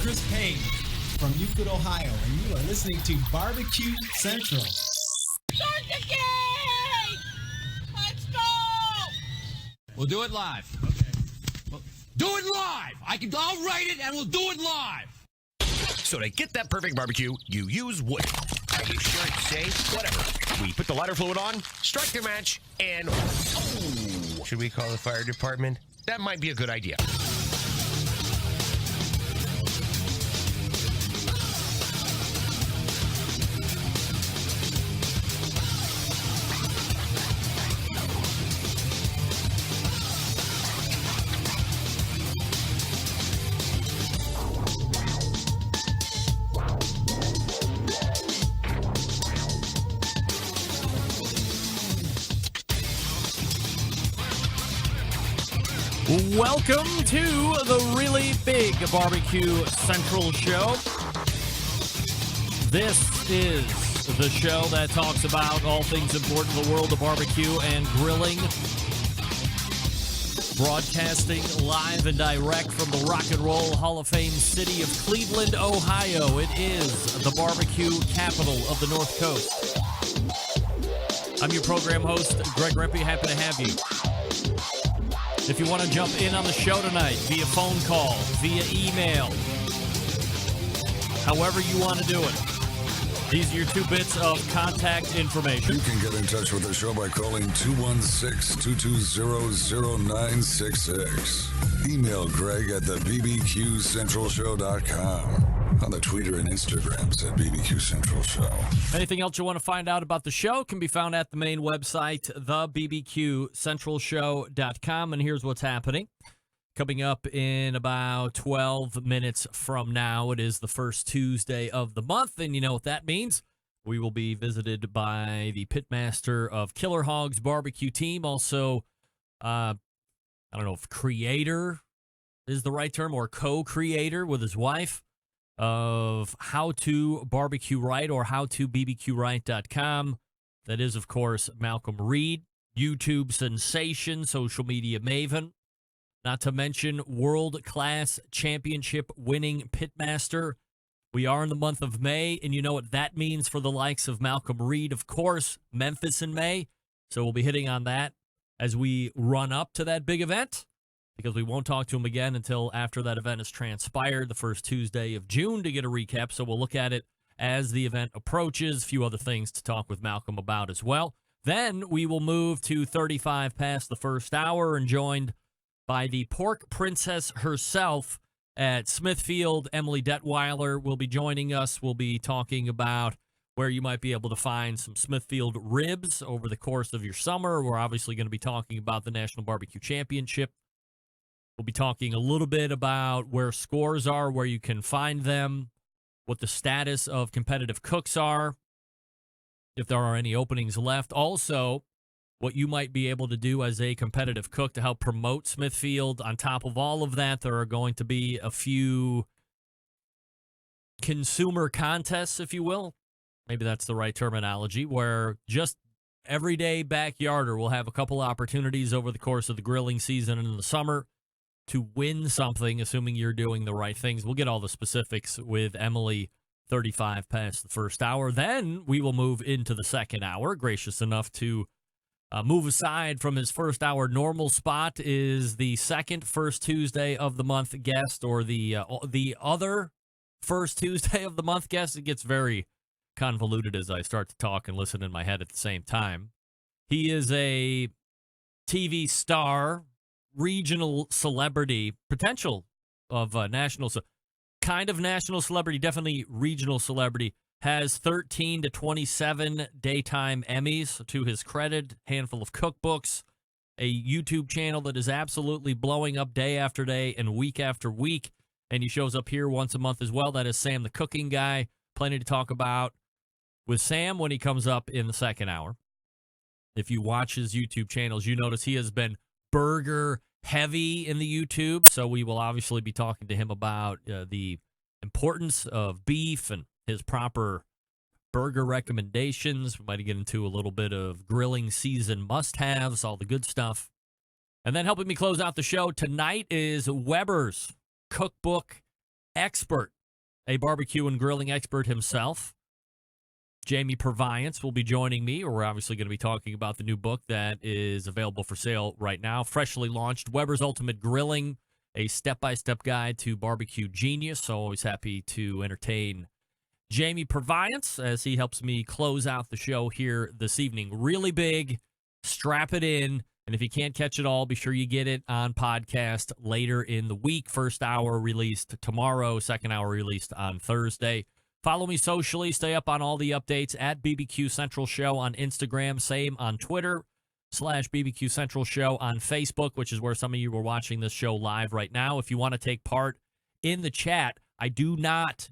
Chris Payne from Euclid, Ohio, and you are listening to BBQ Central. Start the game! Let's go! We'll do it live. Okay. Well, do it live! I'll write it and we'll do it live! So to get that perfect barbecue, you use wood. Are you sure it's safe? Whatever. We put the lighter fluid on, strike the match, and... Oh! Should we call the fire department? That might be a good idea. Welcome to the Really Big Barbecue Central Show. This is the show that talks about all things important in the world of barbecue and grilling. Broadcasting live and direct from the Rock and Roll Hall of Fame city of Cleveland, Ohio. It is the barbecue capital of the North Coast. I'm your program host, Greg Rempe. Happy to have you. If you want to jump in on the show tonight via phone call, via email, however you want to do it, these are your 2 bits of contact information. You can get in touch with the show by calling 216-220-0966. Email Greg at the BBQCentralShow.com. On the Twitter and Instagrams at BBQ Central Show. Anything else you want to find out about the show can be found at the main website, thebbqcentralshow.com. And here's what's happening. Coming up in about 12 minutes from now, it is the first Tuesday of the month. And you know what that means. We will be visited by the pitmaster of Killer Hogs barbecue team. Also, I don't know if creator is the right term or co-creator with his wife of How to BBQ Right or howtobbqright.com. That is, of course, Malcom Reed, YouTube sensation, social media maven, not to mention world-class championship-winning pitmaster. We are in the month of May, and you know what that means for the likes of Malcom Reed, of course, Memphis in May. So we'll be hitting on that as we run up to that big event, because we won't talk to him again until after that event has transpired, the first Tuesday of June, to get a recap. So we'll look at it as the event approaches. A few other things to talk with Malcom about as well. Then we will move to 35 past the first hour and joined by the pork princess herself at Smithfield. Emily Detweiler will be joining us. We'll be talking about where you might be able to find some Smithfield ribs over the course of your summer. We're obviously going to be talking about the National Barbecue Championship. We'll be talking a little bit about where scores are, where you can find them, what the status of competitive cooks are, if there are any openings left. Also, what you might be able to do as a competitive cook to help promote Smithfield. On top of all of that, there are going to be a few consumer contests, if you will. Maybe that's the right terminology, where just everyday backyarder will have a couple opportunities over the course of the grilling season and in the summer to win something, assuming you're doing the right things. We'll get all the specifics with Emily 35 past the first hour. Then we will move into the second hour. Gracious enough to move aside from his first hour normal spot is the second first Tuesday of the month guest, or the other first Tuesday of the month guest. It gets very convoluted as I start to talk and listen in my head at the same time. He is a TV star, regional celebrity, potential of national, kind of national celebrity, definitely regional celebrity, has 13 to 27 daytime Emmys to his credit, handful of cookbooks, a YouTube channel that is absolutely blowing up day after day and week after week, and he shows up here once a month as well. That is Sam the Cooking Guy. Plenty to talk about with Sam when he comes up in the second hour. If you watch his YouTube channels, you notice he has been burger heavy in the YouTube, so we will obviously be talking to him about the importance of beef and his proper burger recommendations. We might get into a little bit of grilling season must-haves, all the good stuff. And then helping me close out the show tonight is Weber's Cookbook expert, a barbecue and grilling expert himself. Jamie Purviance will be joining me. We're obviously going to be talking about the new book that is available for sale right now, freshly launched, Weber's Ultimate Grilling, a step-by-step guide to barbecue genius. So always happy to entertain Jamie Purviance as he helps me close out the show here this evening. Really big, strap it in, and if you can't catch it all, be sure you get it on podcast later in the week. First hour released tomorrow, second hour released on Thursday. Follow me socially. Stay up on all the updates at BBQ Central Show on Instagram. Same on Twitter /BBQ Central Show on Facebook, which is where some of you are watching this show live right now. If you want to take part in the chat, I do not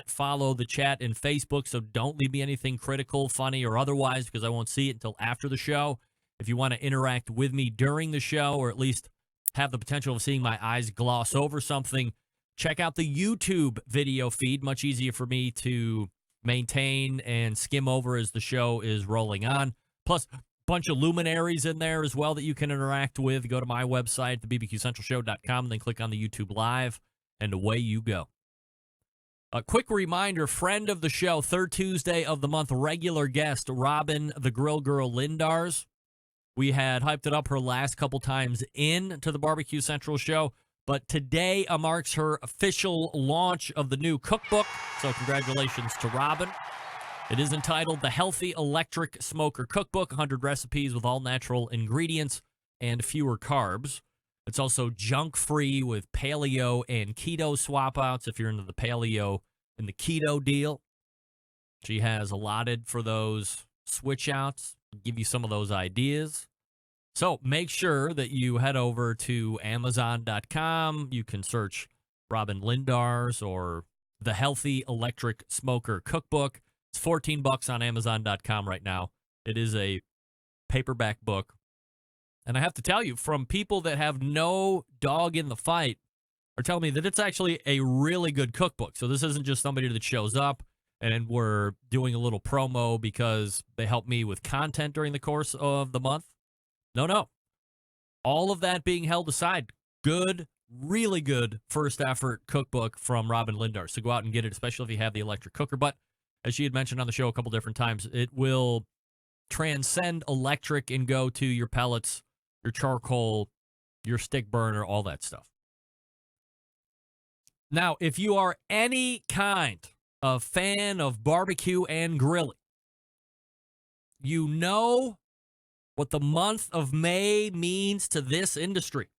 follow the chat in Facebook, so don't leave me anything critical, funny, or otherwise, because I won't see it until after the show. If you want to interact with me during the show, or at least have the potential of seeing my eyes gloss over something, check out the YouTube video feed. Much easier for me to maintain and skim over as the show is rolling on. Plus, a bunch of luminaries in there as well that you can interact with. Go to my website, thebbqcentralshow.com, then click on the YouTube Live, and away you go. A quick reminder, friend of the show, third Tuesday of the month, regular guest, Robin the Grill Girl Lindars. We had hyped it up her last couple times in to the BBQ Central show. But today marks her official launch of the new cookbook, so congratulations to Robin. It is entitled The Healthy Electric Smoker Cookbook, 100 recipes with all natural ingredients and fewer carbs. It's also junk-free with paleo and keto swap-outs if you're into the paleo and the keto deal. She has allotted for those switch-outs, give you some of those ideas. So make sure that you head over to Amazon.com. You can search Robin Lindars or The Healthy Electric Smoker Cookbook. It's $14 on Amazon.com right now. It is a paperback book. And I have to tell you, from people that have no dog in the fight are telling me that it's actually a really good cookbook. So this isn't just somebody that shows up and we're doing a little promo because they help me with content during the course of the month. No. All of that being held aside, good, really good first effort cookbook from Robin Lindars. So go out and get it, especially if you have the electric cooker. But as she had mentioned on the show a couple different times, it will transcend electric and go to your pellets, your charcoal, your stick burner, all that stuff. Now, if you are any kind of fan of barbecue and grilling, you know what the month of May means to this industry.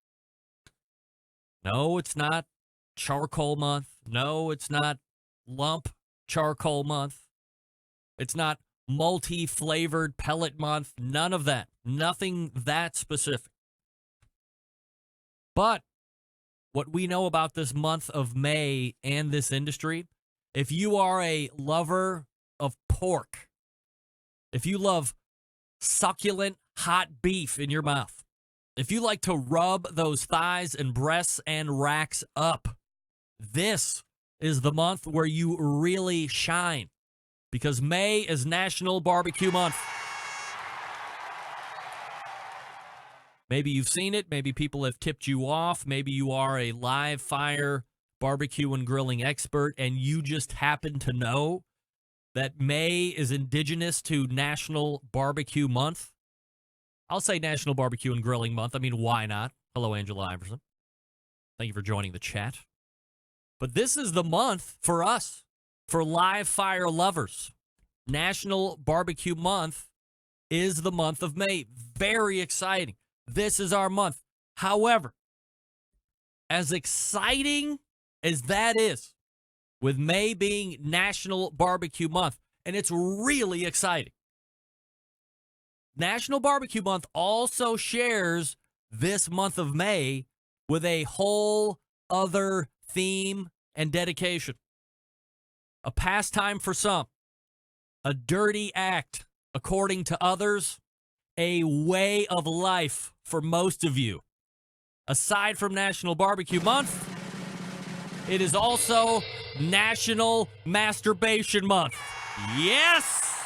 No, it's not charcoal month. No, it's not lump charcoal month. It's not multi-flavored pellet month. None of that. Nothing that specific. But what we know about this month of May and this industry, if you are a lover of pork, if you love succulent hot beef in your mouth, if you like to rub those thighs and breasts and racks up, this is the month where you really shine, because May is National Barbecue Month. Maybe you've seen it. Maybe people have tipped you off. Maybe you are a live fire barbecue and grilling expert and you just happen to know that May is indigenous to National Barbecue Month. I'll say National Barbecue and Grilling Month. I mean, why not? Hello, Angela Iverson. Thank you for joining the chat. But this is the month for us, for live fire lovers. National Barbecue Month is the month of May. Very exciting. This is our month. However, as exciting as that is, with May being National Barbecue Month, and it's really exciting, National Barbecue Month also shares this month of May with a whole other theme and dedication. A pastime for some, a dirty act according to others, a way of life for most of you. Aside from National Barbecue Month, it is also National Masturbation Month. Yes!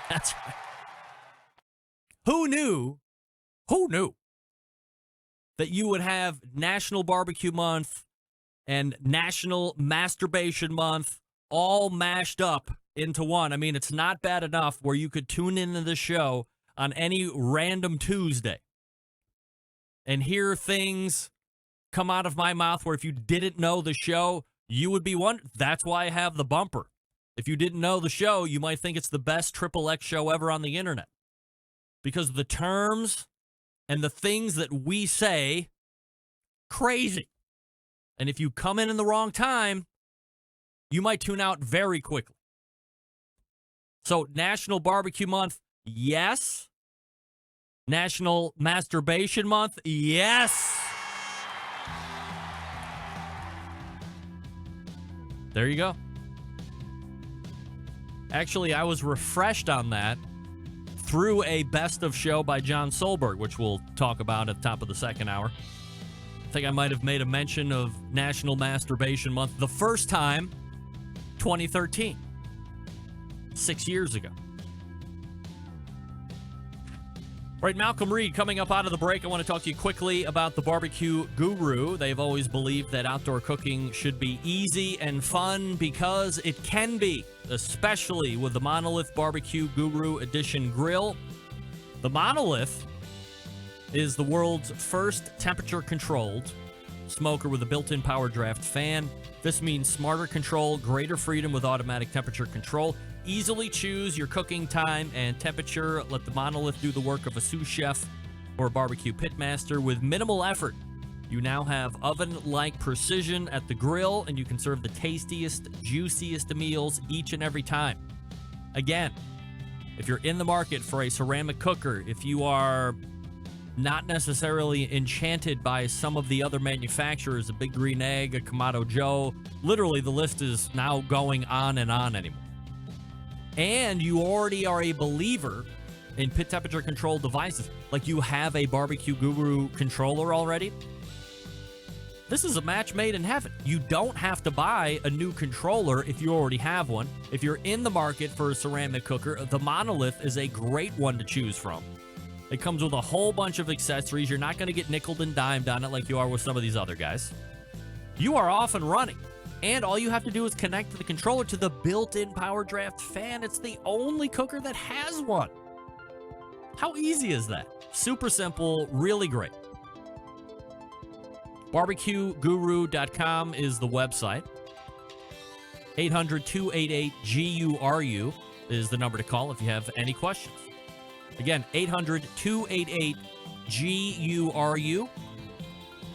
That's right. Who knew that you would have National Barbecue Month and National Masturbation Month all mashed up into one. I mean, it's not bad enough where you could tune into the show on any random Tuesday and hear things come out of my mouth where if you didn't know the show, you would be wondering. That's why I have the bumper. If you didn't know the show, you might think it's the best Triple X show ever on the internet. Because the terms and the things that we say, crazy. And if you come in the wrong time, you might tune out very quickly. So, National Barbecue Month, yes. National Masturbation Month, yes. There you go. Actually, I was refreshed on that through a best of show by John Solberg, which we'll talk about at the top of the second hour. I think I might have made a mention of National Masturbation Month the first time, 2013, 6 years ago. Right, Malcom Reed coming up out of the break. I want to talk to you quickly about the Barbecue Guru. They've always believed that outdoor cooking should be easy and fun because it can be, especially with the Monolith Barbecue Guru Edition grill. The Monolith is the world's first temperature-controlled smoker with a built-in power draft fan. This means smarter control, greater freedom with automatic temperature control. Easily choose your cooking time and temperature. Let the Monolith do the work of a sous chef or a barbecue pitmaster with minimal effort. You now have oven-like precision at the grill, and you can serve the tastiest, juiciest meals each and every time. Again, if you're in the market for a ceramic cooker, if you are not necessarily enchanted by some of the other manufacturers, a Big Green Egg, a Kamado Joe, literally the list is now going on and on anymore. And you already are a believer in pit temperature control devices, like you have a Barbecue Guru controller already, this is a match made in heaven. You don't have to buy a new controller if you already have one. If you're in the market for a ceramic cooker, the Monolith is a great one to choose from. It comes with a whole bunch of accessories. You're not going to get nickeled and dimed on it like you are with some of these other guys. You are off and running. And all you have to do is connect the controller to the built-in power draft fan. It's the only cooker that has one. How easy is that? Super simple, really great. BarbecueGuru.com is the website. 800-288-GURU is the number to call if you have any questions. Again, 800-288-GURU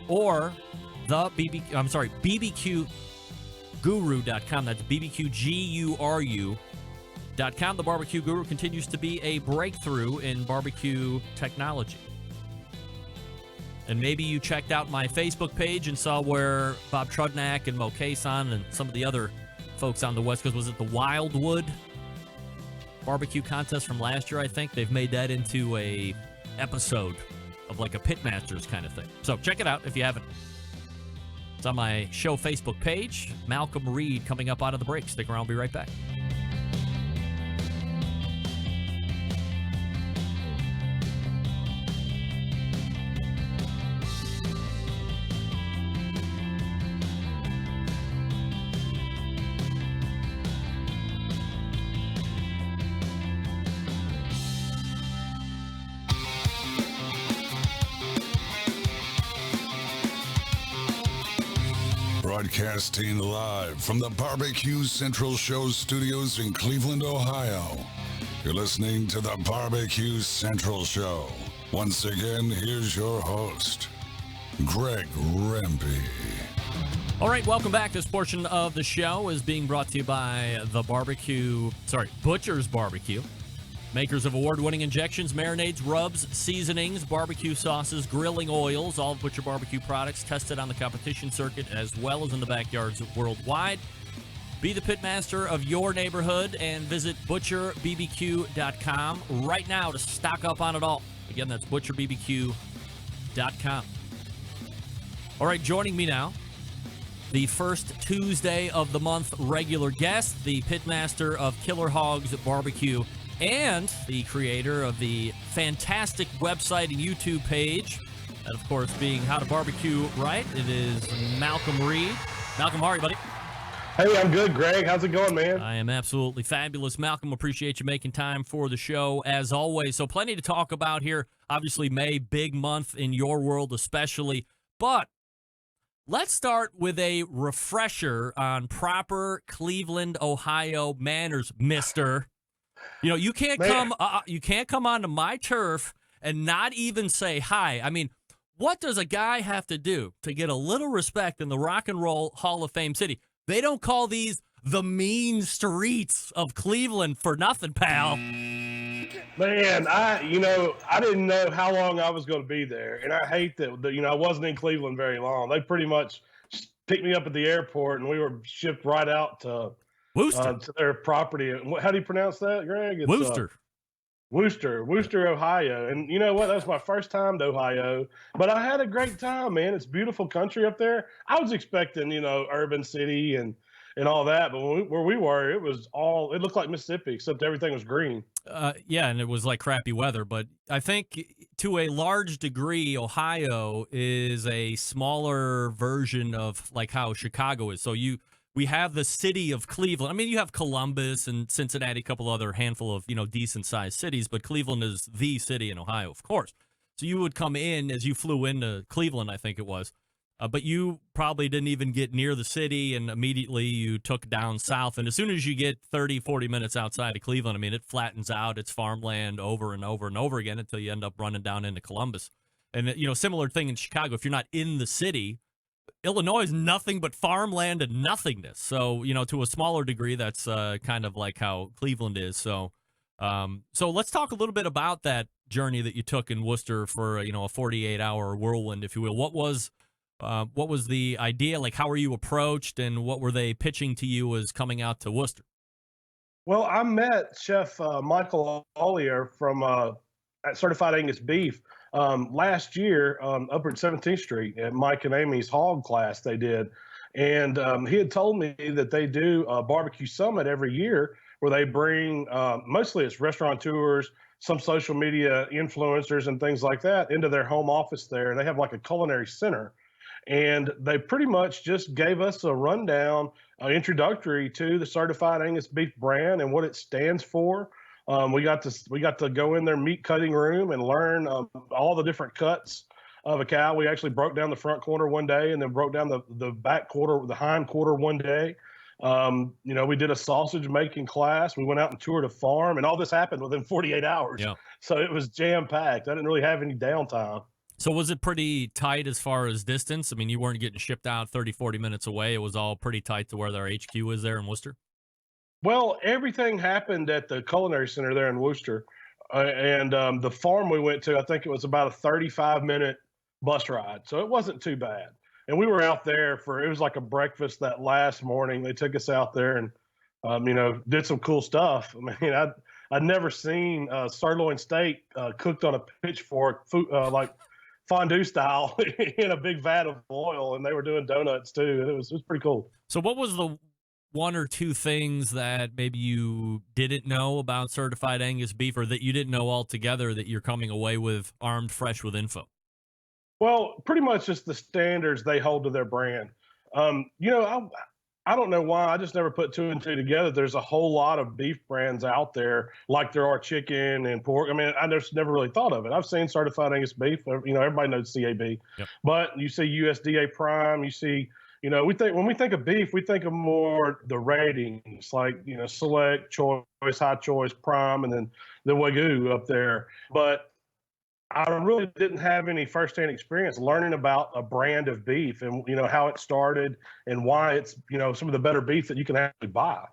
or BBQGuru.com. That's BBQGURU.com. The Barbecue Guru continues to be a breakthrough in barbecue technology. And maybe you checked out my Facebook page and saw where Bob Trudnak and Mo Kason and some of the other folks on the West Coast, was it the Wildwood barbecue contest from last year, I think? They've made that into a episode of like a Pitmasters kind of thing. So check it out if you haven't. It's on my show Facebook page. Malcom Reed coming up out of the break. Stick around, I'll be right back. Broadcasting live from the Barbecue Central Show studios in Cleveland, Ohio. You're listening to the Barbecue Central Show. Once again, here's your host, Greg Rempe. All right, welcome back. This portion of the show is being brought to you by Butcher's Barbecue. Makers of award-winning injections, marinades, rubs, seasonings, barbecue sauces, grilling oils, all of Butcher Barbecue products tested on the competition circuit as well as in the backyards worldwide. Be the pitmaster of your neighborhood and visit butcherbbq.com right now to stock up on it all. Again, that's butcherbbq.com. All right, joining me now, the first Tuesday of the month regular guest, the pitmaster of Killer Hogs Barbecue, and the creator of the fantastic website and YouTube page, and of course being How to Barbecue Right. It is Malcom Reed. Malcolm, how are you, buddy? Hey, I'm good, Greg. How's it going, man? I am absolutely fabulous. Malcolm, appreciate you making time for the show, as always. So plenty to talk about here. Obviously, May, big month in your world especially. But let's start with a refresher on proper Cleveland, Ohio manners, mister. You know, you can't come onto my turf and not even say hi. I mean, what does a guy have to do to get a little respect in the Rock and Roll Hall of Fame city? They don't call these the mean streets of Cleveland for nothing, pal. Man, I didn't know how long I was going to be there, and I hate that. I wasn't in Cleveland very long. They pretty much picked me up at the airport, and we were shipped right out to Wooster. To their property. How do you pronounce that, Greg? It's, Wooster. Wooster, Ohio. And you know what? That was my first time to Ohio, but I had a great time, man. It's beautiful country up there. I was expecting, urban city and all that, but where we were, it looked like Mississippi, except everything was green. Yeah, and it was like crappy weather, but I think to a large degree, Ohio is a smaller version of like how Chicago is. So we have the city of Cleveland. I mean, you have Columbus and Cincinnati, a couple other handful of, decent-sized cities, but Cleveland is the city in Ohio, of course. So you would come in as you flew into Cleveland, I think it was, but you probably didn't even get near the city, and immediately you took down south. And as soon as you get 30, 40 minutes outside of Cleveland, I mean, it flattens out. It's farmland over and over and over again until you end up running down into Columbus. And, similar thing in Chicago. If you're not in the city, Illinois is nothing but farmland and nothingness. So, to a smaller degree, that's kind of like how Cleveland is. So let's talk a little bit about that journey that you took in Wooster for, a 48-hour whirlwind, if you will. What was the idea? Like, how were you approached, and what were they pitching to you as coming out to Wooster? Well, I met Chef Michael Ollier from Certified Angus Beef last year up at 17th Street at Mike and Amy's hog class they did. And he had told me that they do a BBQ Summit every year where they bring, mostly it's restaurateurs, some social media influencers and things like that into their home office there. And they have like a culinary center. And they pretty much just gave us a rundown, introductory to the Certified Angus Beef brand and what it stands for. We got to go in their meat cutting room and learn all the different cuts of a cow. We actually broke down the front quarter one day and then broke down the back quarter, the hind quarter one day. We did a sausage making class. We went out and toured a farm, and all this happened within 48 hours. Yeah. So it was jam packed. I didn't really have any downtime. So was it pretty tight as far as distance? I mean, you weren't getting shipped out 30, 40 minutes away. It was all pretty tight to where their HQ is there in Wooster? Well, everything happened at the culinary center there in Wooster. And the farm we went to, I think it was about a 35-minute bus ride. So it wasn't too bad. And we were out there it was like a breakfast that last morning. They took us out there and, did some cool stuff. I mean, I'd never seen sirloin steak cooked on a pitchfork, like fondue style in a big vat of oil. And they were doing donuts too. And it was pretty cool. So what was the one or two things that maybe you didn't know about Certified Angus Beef, or that you didn't know altogether that you're coming away with armed fresh with info? Well, pretty much just the standards they hold to their brand. I don't know why. I just never put two and two together. There's a whole lot of beef brands out there, like there are chicken and pork. I mean, I just never really thought of it. I've seen Certified Angus Beef. Everybody knows CAB. Yep. But you see USDA Prime. You see, when we think of beef, we think of more the ratings, like, select, choice, high choice, prime, and then the Wagyu up there. But I really didn't have any firsthand experience learning about a brand of beef and, how it started and why it's, some of the better beef that you can actually buy.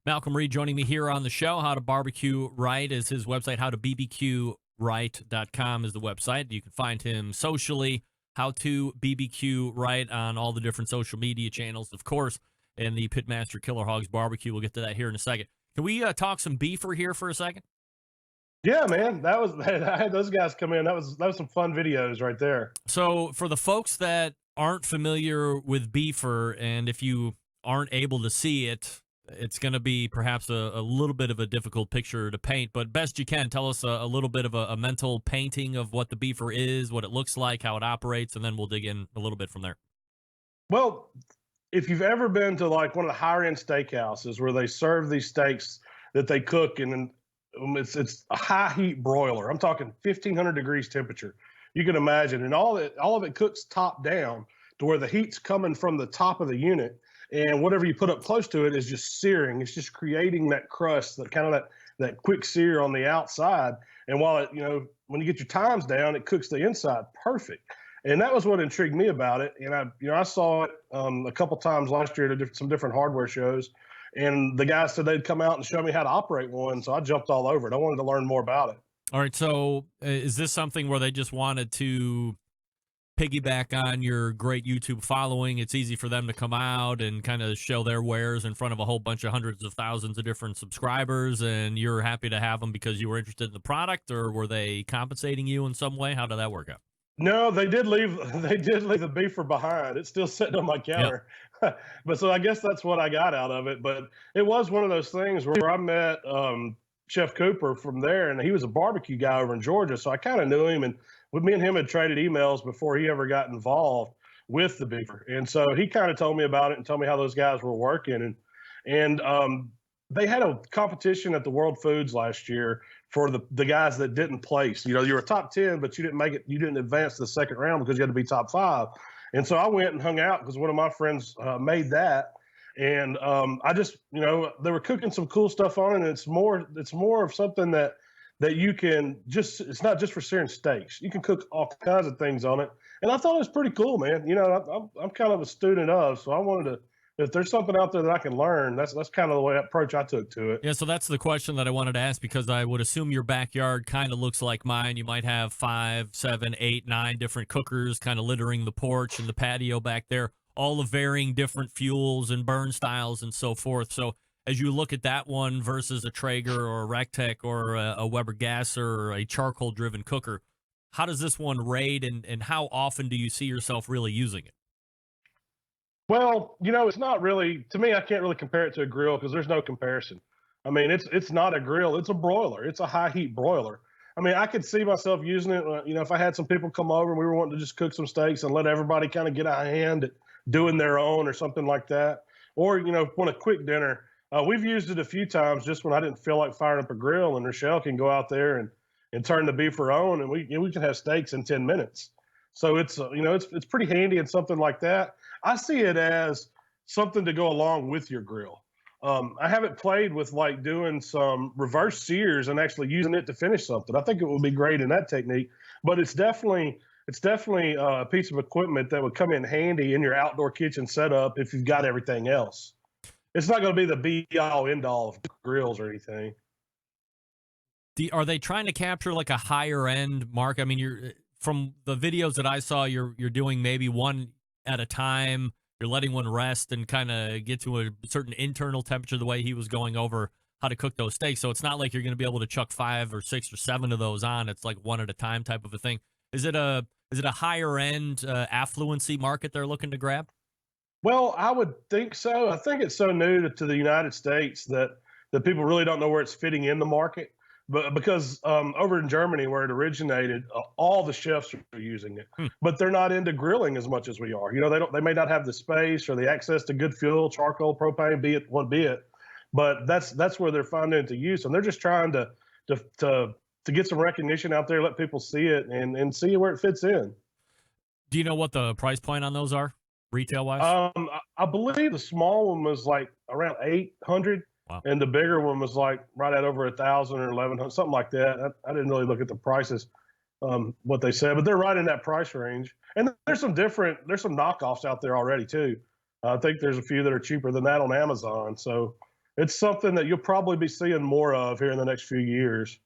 Malcom Reed joining me here on the show. How to BBQ Right is his website. How to BBQRight.com is the website. You can find him socially. How to BBQ Right on all the different social media channels, of course, and the Pitmaster Killer Hogs Barbecue. We'll get to that here in a second. Can we talk some beefer here for a second? Yeah, man, I had those guys come in. That was some fun videos right there. So for the folks that aren't familiar with beefer, and if you aren't able to see it, it's going to be perhaps a little bit of a difficult picture to paint, but best you can, tell us a little bit of a mental painting of what the beefer is, what it looks like, how it operates, and then we'll dig in a little bit from there. Well, if you've ever been to like one of the higher end steakhouses where they serve these steaks that they cook and it's a high heat broiler. I'm talking 1,500 degrees temperature. You can imagine, and all of it cooks top down to where the heat's coming from the top of the unit, and whatever you put up close to it is just searing. It's just creating that crust, that kind of that quick sear on the outside. And while it, when you get your times down, it cooks the inside perfect. And that was what intrigued me about it. And I saw it a couple times last year at some different hardware shows. And the guys said they'd come out and show me how to operate one. So I jumped all over it. I wanted to learn more about it. All right. So is this something where they just wanted to piggyback on your great YouTube following? It's easy for them to come out and kind of show their wares in front of a whole bunch of hundreds of thousands of different subscribers, and you're happy to have them because you were interested in the product, or were they compensating you in some way? How did that work out? No, they did leave the beefer behind. It's still sitting on my counter. Yep. But so I guess that's what I got out of it. But it was one of those things where I met Chef Cooper from there, and he was a barbecue guy over in Georgia. So I kind of knew him, and me and him had traded emails before he ever got involved with the beefer. And so he kind of told me about it and told me how those guys were working. And they had a competition at the World Foods last year for the guys that didn't place. You were top 10, but you didn't make it. You didn't advance to the second round because you had to be top 5. And so I went and hung out because one of my friends made that. And I just, they were cooking some cool stuff on it. And it's more of something that you can it's not just for searing steaks. You can cook all kinds of things on it. And I thought it was pretty cool, man. I'm kind of a student of, so I wanted to, if there's something out there that I can learn, that's kind of the approach I took to it. Yeah, so that's the question that I wanted to ask, because I would assume your backyard kind of looks like mine. You might have 5, 7, 8, 9 different cookers kind of littering the porch and the patio back there, all of varying different fuels and burn styles and so forth. So as you look at that one versus a Traeger or a Rectech or a Weber Gasser or a charcoal-driven cooker, how does this one rate, and how often do you see yourself really using it? Well, it's not really, to me, I can't really compare it to a grill because there's no comparison. I mean, it's not a grill. It's a broiler. It's a high heat broiler. I mean, I could see myself using it, if I had some people come over and we were wanting to just cook some steaks and let everybody kind of get a hand at doing their own or something like that. Or, want a quick dinner. We've used it a few times just when I didn't feel like firing up a grill, and Rochelle can go out there and turn the beefer on, and we can have steaks in 10 minutes. So it's pretty handy and something like that. I see it as something to go along with your grill. I haven't played with like doing some reverse sears and actually using it to finish something. I think it would be great in that technique, but it's definitely a piece of equipment that would come in handy in your outdoor kitchen setup if you've got everything else. It's not going to be the be-all, end-all of grills or anything. Are they trying to capture like a higher end mark? I mean, from the videos that I saw, you're doing maybe one at a time. You're letting one rest and kind of get to a certain internal temperature, the way he was going over how to cook those steaks. So it's not like you're going to be able to chuck 5 or 6 or 7 of those on. It's like one at a time type of a thing. Is it a higher end affluency market they're looking to grab? Well, I would think so. I think it's so new to the United States that people really don't know where it's fitting in the market. But because over in Germany, where it originated, all the chefs are using it, but they're not into grilling as much as we are. They may not have the space or the access to good fuel, charcoal, propane, be it. But that's where they're finding it to use, and they're just trying to get some recognition out there, let people see it, and see where it fits in. Do you know what the price point on those are, retail wise? I believe the small one was like around $800. Wow. And the bigger one was like right at over 1,000 or 1,100, something like that. I didn't really look at the prices, what they said, but they're right in that price range. And there's some knockoffs out there already too. I think there's a few that are cheaper than that on Amazon. So it's something that you'll probably be seeing more of here in the next few years.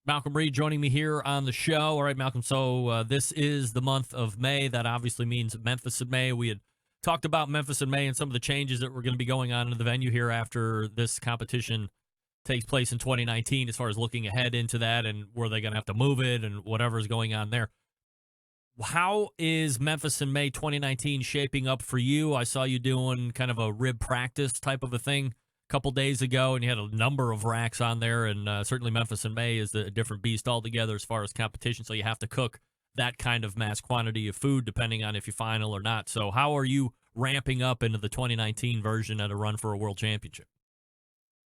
Malcom Reed joining me here on the show. All right, Malcolm. So this is the month of May. That obviously means Memphis in May. We had talked about Memphis in May and some of the changes that were going to be going on in the venue here after this competition takes place in 2019, as far as looking ahead into that and were they going to have to move it and whatever's going on there. How is Memphis in May 2019 shaping up for you? I saw you doing kind of a rib practice type of a thing a couple days ago, and you had a number of racks on there, and certainly Memphis in May is a different beast altogether as far as competition, so you have to cook that kind of mass quantity of food depending on if you final or not. So how are you ramping up into the 2019 version at a run for a world championship?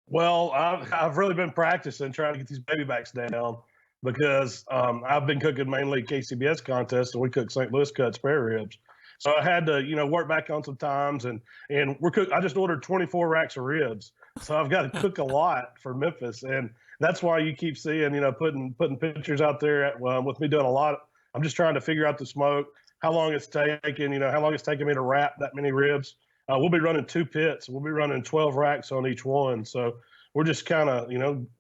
Well, I've really been practicing trying to get these baby backs down because I've been cooking mainly KCBS contests, and we cook St. Louis cut spare ribs. So I had to, work back on some times, and I just ordered 24 racks of ribs, so I've got to cook a lot for Memphis, and that's why you keep seeing, putting pictures out there with me doing a lot. I'm just trying to figure out the smoke, how long it's taking, how long it's taking me to wrap that many ribs. We'll be running 2 pits. We'll be running 12 racks on each one. So we're just kind of,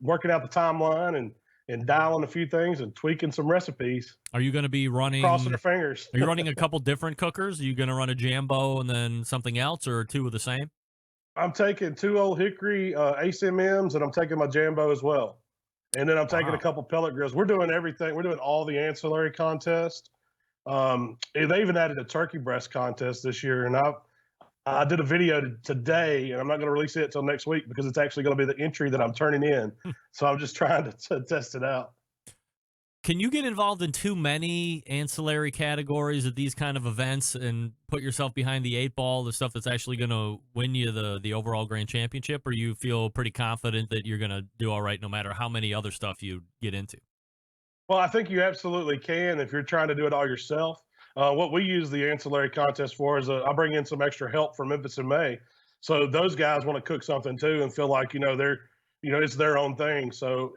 working out the timeline and dialing a few things and tweaking some recipes. Are you going to be running? Crossing our fingers. Are you running a couple different cookers? Are you going to run a Jambo and then something else, or 2 of the same? I'm taking 2 Old Hickory ACMMs, and I'm taking my Jambo as well. And then I'm taking a couple pellet grills. We're doing everything. We're doing all the ancillary contests. They even added a turkey breast contest this year, and I did a video today, and I'm not going to release it until next week because it's actually going to be the entry that I'm turning in. So I'm just trying to test it out. Can you get involved in too many ancillary categories at these kind of events and put yourself behind the 8 ball, the stuff that's actually going to win you the overall grand championship, or you feel pretty confident that you're going to do all right no matter how many other stuff you get into? Well, I think you absolutely can if you're trying to do it all yourself. What we use the ancillary contest for is I bring in some extra help from Memphis in May. So those guys want to cook something too and feel like, they're, it's their own thing. So,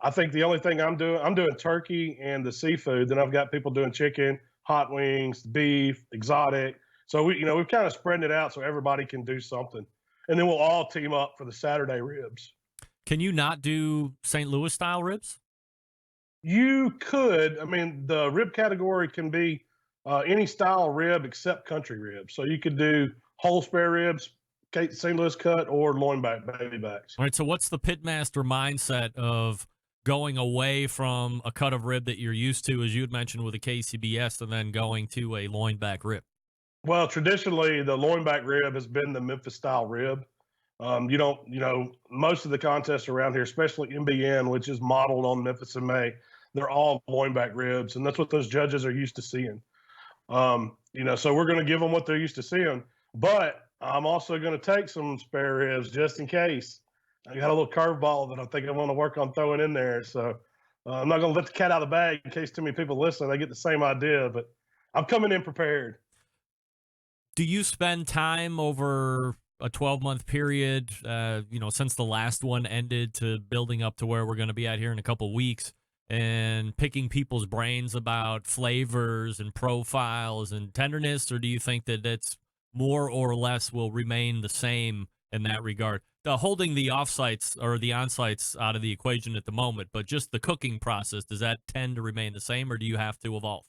I think the only thing I'm doing turkey and the seafood. Then I've got people doing chicken, hot wings, beef, exotic. So we've kind of spreading it out so everybody can do something. And then we'll all team up for the Saturday ribs. Can you not do St. Louis style ribs? You could. I mean, the rib category can be any style rib except country ribs. So you could do whole spare ribs, St. Louis cut, or loin back, baby backs. All right. So what's the pitmaster mindset of going away from a cut of rib that you're used to, as you had mentioned with a KCBS, and then going to a loin back rib? Well, traditionally, the loin back rib has been the Memphis style rib. Most of the contests around here, especially MBN, which is modeled on Memphis in May, they're all loin back ribs, and that's what those judges are used to seeing. So we're going to give them what they're used to seeing, but I'm also going to take some spare ribs just in case. I got a little curveball that I think I want to work on throwing in there. So I'm not going to let the cat out of the bag in case too many people listen. They get the same idea, but I'm coming in prepared. Do you spend time over a 12-month period, since the last one ended, to building up to where we're going to be at here in a couple weeks, and picking people's brains about flavors and profiles and tenderness, or do you think that it's more or less will remain the same in that regard? Holding the offsites or the onsites out of the equation at the moment, but just the cooking process, does that tend to remain the same, or do you have to evolve?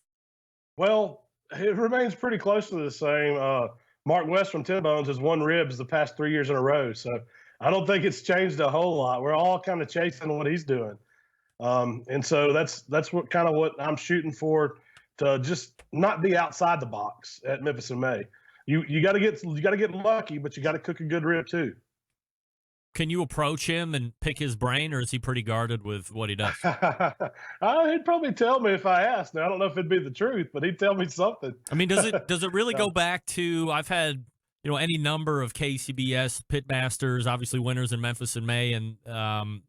Well, it remains pretty close to the same. Mark West from Tin Bones has won ribs the past 3 years in a row, so I don't think it's changed a whole lot. We're all kind of chasing what he's doing. And so that's what I'm shooting for, to just not be outside the box at Memphis in May. You got to get lucky, but you got to cook a good rib too. Can you approach him and pick his brain, or is he pretty guarded with what he does? He'd probably tell me if I asked. Now, I don't know if it'd be the truth, but he'd tell me something. I mean, does it really go back to, I've had any number of KCBS pitmasters, obviously winners in Memphis in May, and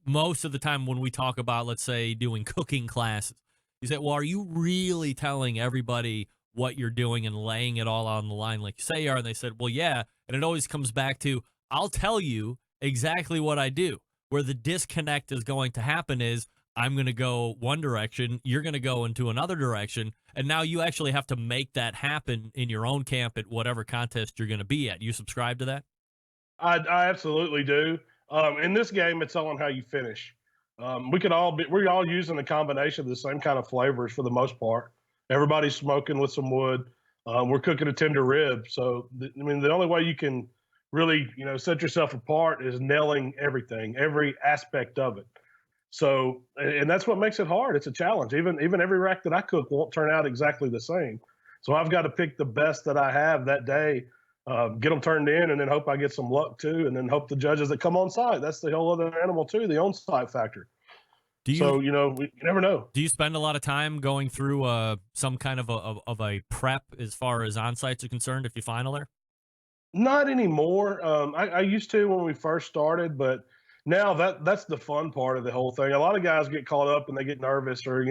most of the time when we talk about, let's say, doing cooking classes, you say, well, are you really telling everybody what you're doing and laying it all on the line like you say you are? And they said, well, yeah. And it always comes back to, I'll tell you exactly what I do. Where the disconnect is going to happen is I'm going to go one direction, you're going to go into another direction, and now you actually have to make that happen in your own camp at whatever contest you're going to be at. You subscribe to that? I absolutely do. In this game, it's all on how you finish. We're all using a combination of the same kind of flavors for the most part. Everybody's smoking with some wood. We're cooking a tender rib. So, the only way you can really, set yourself apart is nailing everything, every aspect of it. So, and that's what makes it hard. It's a challenge. Even every rack that I cook won't turn out exactly the same. So I've got to pick the best that I have that day, get them turned in, and then hope I get some luck too, and then hope the judges that come on site. That's the whole other animal too, the on-site factor. You never know. Do you spend a lot of time going through some kind of a prep as far as on-sites are concerned if you final there? Not anymore. I used to when we first started, but now that's the fun part of the whole thing. A lot of guys get caught up and they get nervous, or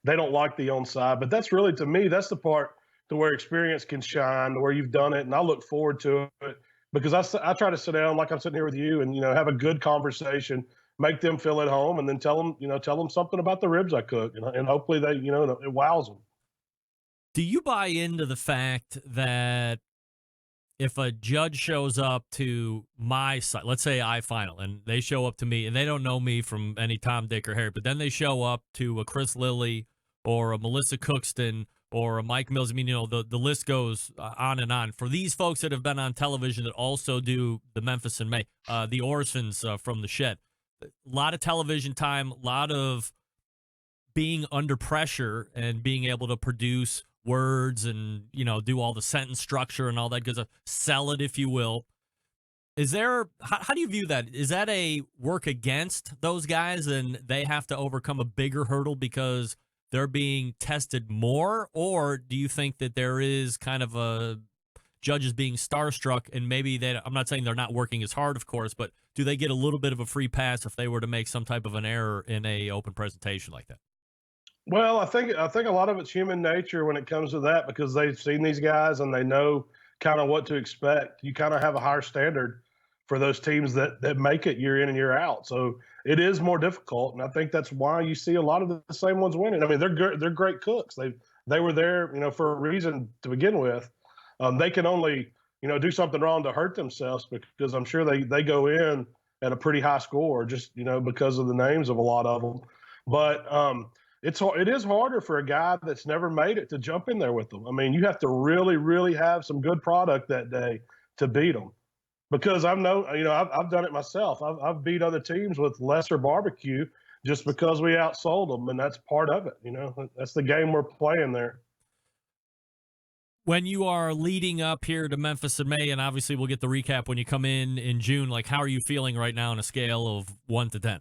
they don't like the onside. But that's really, to me, that's the part to where experience can shine, to where you've done it, and I look forward to it because I try to sit down like I'm sitting here with you and have a good conversation, make them feel at home, and then tell them something about the ribs I cook, and hopefully they it wows them. Do you buy into the fact that if a judge shows up to my site, let's say I final, and they show up to me, and they don't know me from any Tom, Dick, or Harry, but then they show up to a Chris Lilly or a Melissa Cookston or a Mike Mills. I mean, the list goes on and on. For these folks that have been on television that also do the Memphis in May, the Orsons from the Shed, a lot of television time, a lot of being under pressure and being able to produce words and do all the sentence structure and all that good stuff, sell it, if you will. Is there how do you view that? Is that a work against those guys and they have to overcome a bigger hurdle because they're being tested more, or do you think that there is kind of a judges being starstruck and maybe I'm not saying they're not working as hard, of course, but do they get a little bit of a free pass if they were to make some type of an error in a open presentation like that? Well, I think a lot of it's human nature when it comes to that, because they've seen these guys and they know kind of what to expect. You kind of have a higher standard for those teams that make it year in and year out. So it is more difficult, and I think that's why you see a lot of the same ones winning. I mean, they're great cooks. They were there, for a reason to begin with. They can only do something wrong to hurt themselves, because I'm sure they go in at a pretty high score just because of the names of a lot of them. But it is harder for a guy that's never made it to jump in there with them. I mean, you have to really, really have some good product that day to beat them. Because I've done it myself. I've beat other teams with lesser barbecue just because we outsold them, and that's part of it. That's the game we're playing there. When you are leading up here to Memphis in May, and obviously we'll get the recap when you come in June, like how are you feeling right now on a scale of 1 to 10?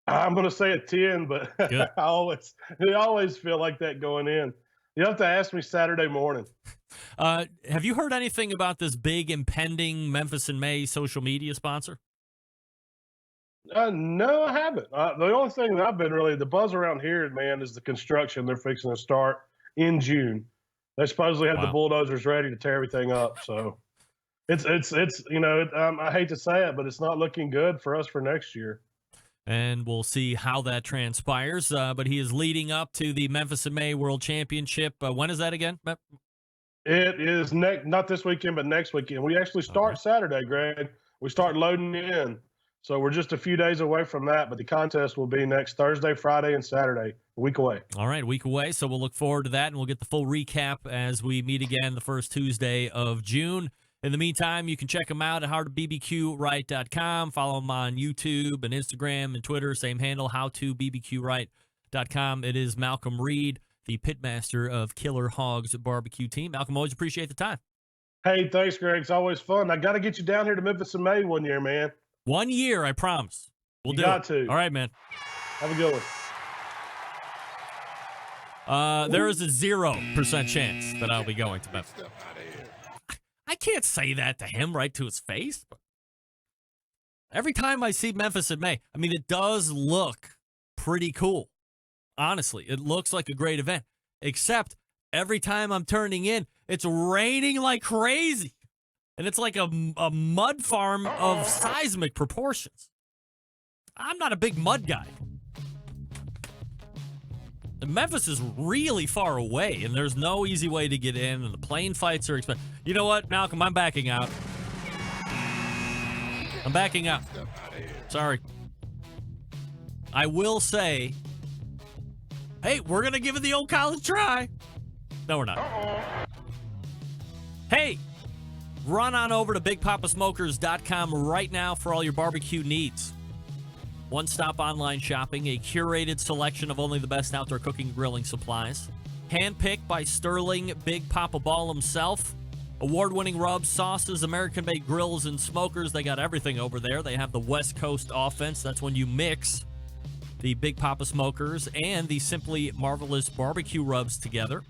I'm going to say a 10, but I always feel like that going in. You have to ask me Saturday morning. Have you heard anything about this big impending Memphis in May social media sponsor? No, I haven't. The only thing that I've been the buzz around here, man, is the construction they're fixing to start in June. They supposedly have the bulldozers ready to tear everything up. So it's I hate to say it, but it's not looking good for us for next year. And we'll see how that transpires. But he is leading up to the Memphis in May World Championship. When is that again? It is not this weekend, but next weekend. We actually start Saturday, Greg. We start loading in. So we're just a few days away from that, but the contest will be next Thursday, Friday, and Saturday, a week away. All right, a week away. So we'll look forward to that, and we'll get the full recap as we meet again the first Tuesday of June. In the meantime, you can check them out at howtobbqright.com. Follow them on YouTube and Instagram and Twitter. Same handle, howtobbqright.com. It is Malcom Reed, the pitmaster of Killer Hogs Barbecue Team. Malcom, always appreciate the time. Hey, thanks, Greg. It's always fun. I got to get you down here to Memphis in May one year, man. 1 year, I promise. We'll do got it. to. All right, man. Have a good one. There is a 0% chance that I'll be going to Memphis. I can't say that to him right to his face. But every time I see Memphis in May, I mean, it does look pretty cool. Honestly, it looks like a great event. Except every time I'm turning in, it's raining like crazy. And it's like a mud farm of seismic proportions. I'm not a big mud guy. And Memphis is really far away, and there's no easy way to get in, and the plane fights are expensive. You know what, Malcom? I'm backing out. I'm backing out. Sorry. I will say, hey, we're going to give it the old college try. No, we're not. Hey, run on over to BigPapaSmokers.com right now for all your barbecue needs. One-stop online shopping, a curated selection of only the best outdoor cooking and grilling supplies. Handpicked by Sterling Big Papa Ball himself. Award-winning rubs, sauces, American-made grills, and smokers. They got everything over there. They have the West Coast offense. That's when you mix the Big Papa Smokers and the Simply Marvelous barbecue rubs together.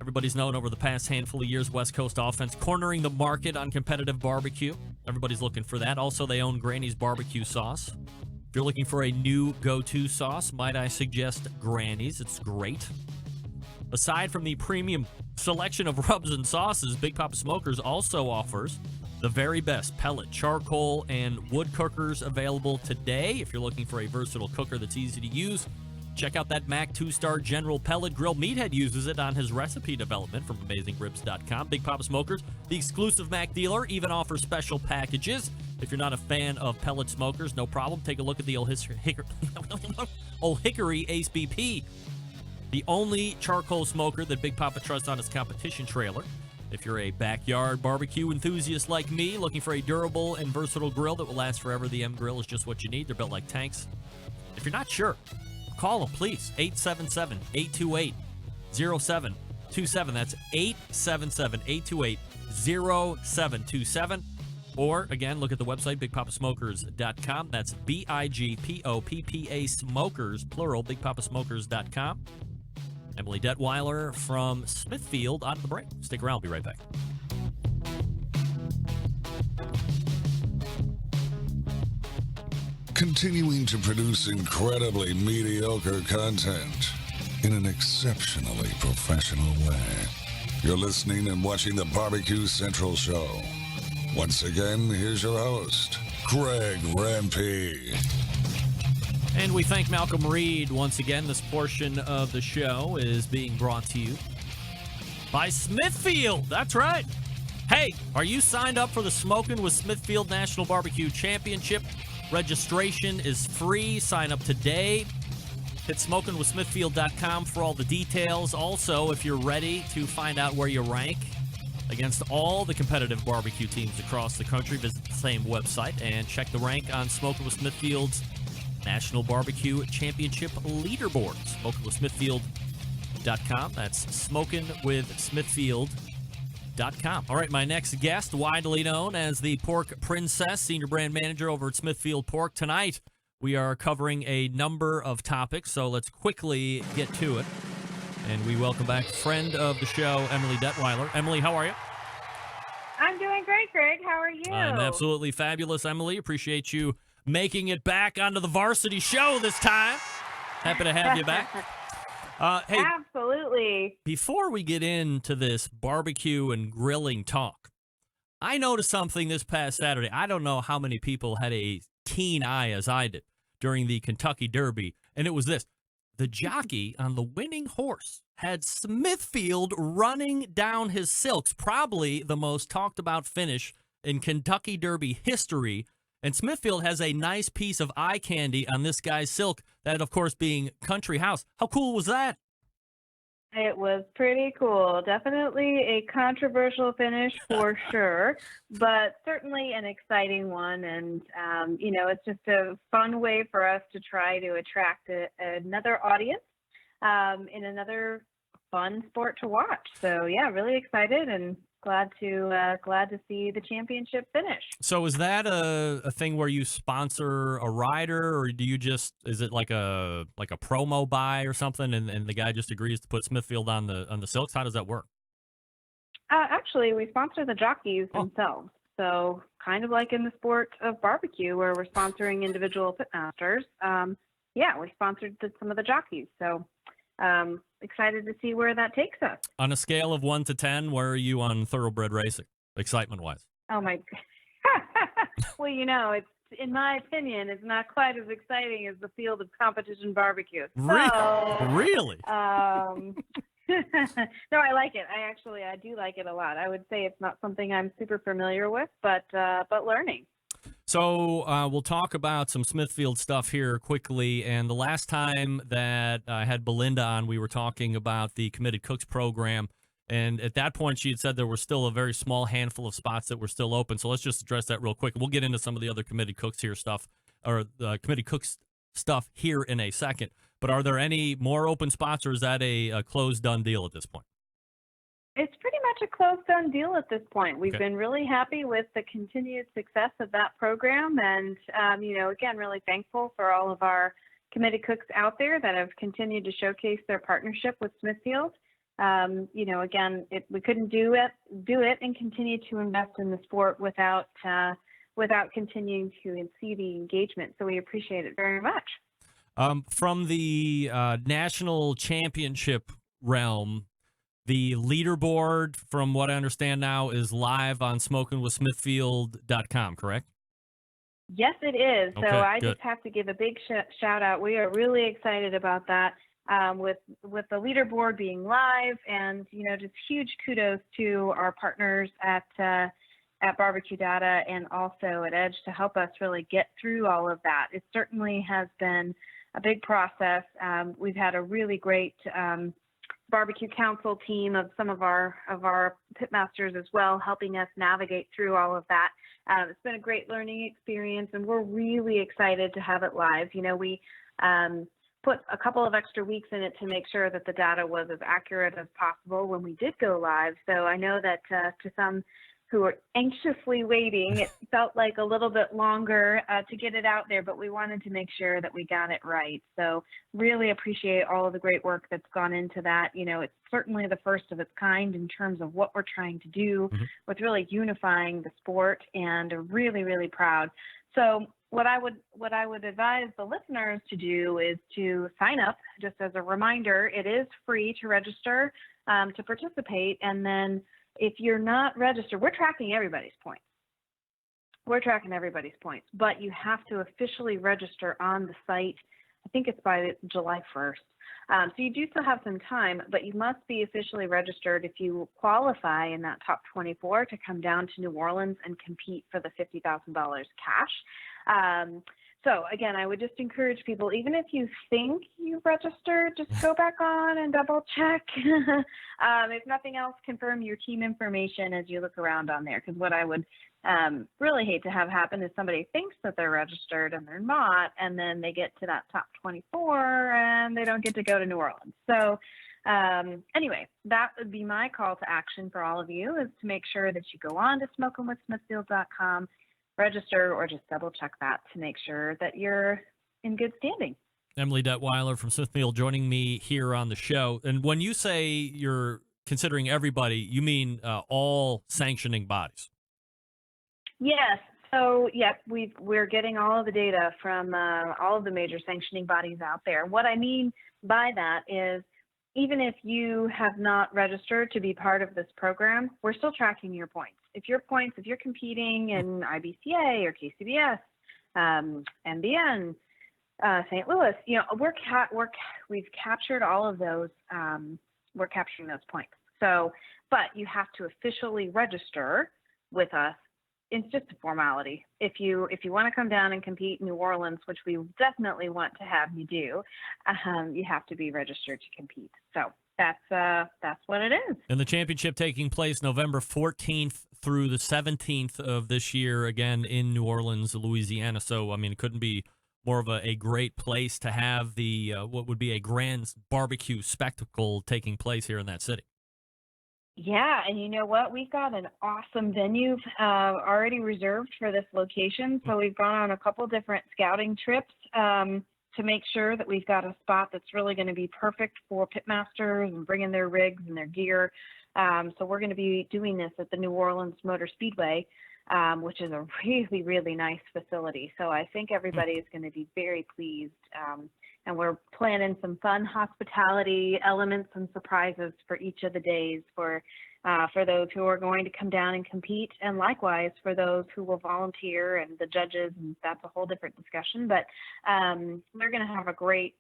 Everybody's known over the past handful of years, West Coast offense cornering the market on competitive barbecue. Everybody's looking for that. Also, they own Granny's barbecue sauce. If you're looking for a new go-to sauce, might I suggest Granny's? It's great. Aside from the premium selection of rubs and sauces, Big Papa Smokers also offers the very best pellet, charcoal, and wood cookers available today. If you're looking for a versatile cooker that's easy to use, check out that Mac 2-star General Pellet Grill. Meathead uses it on his recipe development from AmazingRibs.com. Big Papa Smokers, the exclusive Mac dealer, even offers special packages. If you're not a fan of pellet smokers, no problem. Take a look at the Old Hickory Ace BP, the only charcoal smoker that Big Papa trusts on his competition trailer. If you're a backyard barbecue enthusiast like me, looking for a durable and versatile grill that will last forever, the M Grill is just what you need. They're built like tanks. If you're not sure, call them, please. 877-828-0727. That's 877-828-0727. Or, again, look at the website, bigpapasmokers.com. That's BIGPOPPA Smokers, plural, bigpapasmokers.com. Emily Detweiler from Smithfield on the break. Stick around. I'll be right back. Continuing to produce incredibly mediocre content in an exceptionally professional way. You're listening and watching the Barbecue Central Show. Once again, here's your host, Greg Rampey. And we thank Malcom Reed once again. This portion of the show is being brought to you by Smithfield. That's right. Hey, are you signed up for the Smokin' with Smithfield National Barbecue Championship? Registration is free. Sign up today. Hit smokinwithsmithfield.com for all the details. Also, if you're ready to find out where you rank against all the competitive barbecue teams across the country, visit the same website and check the rank on Smokin' with Smithfield's National Barbecue Championship leaderboard. Smokinwithsmithfield.com. That's smokinwithsmithfield.com. All right, my next guest, widely known as the Pork Princess, Senior Brand Manager over at Smithfield Pork. Tonight, we are covering a number of topics, so let's quickly get to it. And we welcome back friend of the show, Emily Detweiler. Emily, how are you? I'm doing great, Greg. How are you? I'm absolutely fabulous, Emily. Appreciate you making it back onto the varsity show this time. Happy to have you back. Hey, absolutely. Before we get into this barbecue and grilling talk, I noticed something this past Saturday. I don't know how many people had a keen eye as I did during the Kentucky Derby, and it was this. The jockey on the winning horse had Smithfield running down his silks, probably the most talked about finish in Kentucky Derby history. And Smithfield has a nice piece of eye candy on this guy's silk, that, of course, being Country House. How cool was that? It was pretty cool. Definitely a controversial finish for sure, but certainly an exciting one. And, it's just a fun way for us to try to attract another audience in another fun sport to watch. So, yeah, really excited and glad to see the championship finish. So is that a thing where you sponsor a rider, or do you is it like a promo buy or something, and the guy just agrees to put Smithfield on the silks? How does that work? Actually, we sponsor the jockeys themselves. So kind of like in the sport of barbecue where we're sponsoring individual pitmasters. We sponsored some of the jockeys. So excited to see where that takes us. On a scale of 1 to 10, where are you on thoroughbred racing, excitement-wise? Oh, my. Well, it's, in my opinion, it's not quite as exciting as the field of competition barbecue. Really? No, I like it. I do like it a lot. I would say it's not something I'm super familiar with, but learning. So we'll talk about some Smithfield stuff here quickly. And the last time that I had Belinda on, we were talking about the Committed Cooks program. And at that point, she had said there were still a very small handful of spots that were still open. So let's just address that real quick. We'll get into some of the other Committed Cooks here stuff, or Committed Cooks stuff here in a second. But are there any more open spots, or is that a closed, done deal at this point? It's pretty much a closed, done deal at this point. We've been really happy with the continued success of that program. And, again, really thankful for all of our committed cooks out there that have continued to showcase their partnership with Smithfield. again, we couldn't do it and continue to invest in the sport without continuing to see the engagement. So we appreciate it very much. From the national championship realm, the leaderboard, from what I understand now, is live on smokingwithsmithfield.com, correct? Yes, it is. Okay, so I good. just have to give a big shout out. We are really excited about that, with the leaderboard being live, and just huge kudos to our partners at Barbecue Data and also at Edge to help us really get through all of that. It certainly has been a big process. We've had a really great barbecue council team of some of our pitmasters as well, helping us navigate through all of that. It's been a great learning experience, and we're really excited to have it live. We put a couple of extra weeks in it to make sure that the data was as accurate as possible when we did go live. So I know that to some who are anxiously waiting, it felt like a little bit longer to get it out there, but we wanted to make sure that we got it right. So really appreciate all of the great work that's gone into that. It's certainly the first of its kind in terms of what we're trying to do with really unifying the sport, and really, really proud. So what I would advise the listeners to do is to sign up. Just as a reminder, it is free to register to participate, and then if you're not registered, we're tracking everybody's points. But you have to officially register on the site. I think it's by July 1st. So you do still have some time, but you must be officially registered if you qualify in that top 24 to come down to New Orleans and compete for the $50,000 cash. So again, I would just encourage people, even if you think you registered, just go back on and double check. If nothing else, confirm your team information as you look around on there. Because what I would really hate to have happen is somebody thinks that they're registered and they're not, and then they get to that top 24 and they don't get to go to New Orleans. So anyway, that would be my call to action for all of you, is to make sure that you go on to smokingwithsmithfield.com, register, or just double check that to make sure that you're in good standing. Emily Detweiler from Smithfield joining me here on the show. And when you say you're considering everybody, you mean all sanctioning bodies? Yes. So, we're getting all of the data from all of the major sanctioning bodies out there. What I mean by that is, even if you have not registered to be part of this program, we're still tracking your points. If you're competing in IBCA or KCBS, NBN, St. Louis, we've captured all of those. We're capturing those points. So, but you have to officially register with us. It's just a formality. If you want to come down and compete in New Orleans, which we definitely want to have you do, you have to be registered to compete. So that's what it is. And the championship taking place November 14th through the 17th of this year, again in New Orleans, Louisiana. So, I mean, it couldn't be more of a great place to have the what would be a grand barbecue spectacle taking place here in that city. Yeah, and you know what? We've got an awesome venue already reserved for this location. So we've gone on a couple different scouting trips to make sure that we've got a spot that's really going to be perfect for pitmasters and bringing their rigs and their gear. So we're going to be doing this at the New Orleans Motor Speedway, which is a really, really nice facility. So I think everybody is going to be very pleased. And we're planning some fun hospitality elements and surprises for each of the days for those who are going to come down and compete, and likewise for those who will volunteer and the judges, and that's a whole different discussion. But we're going to have a great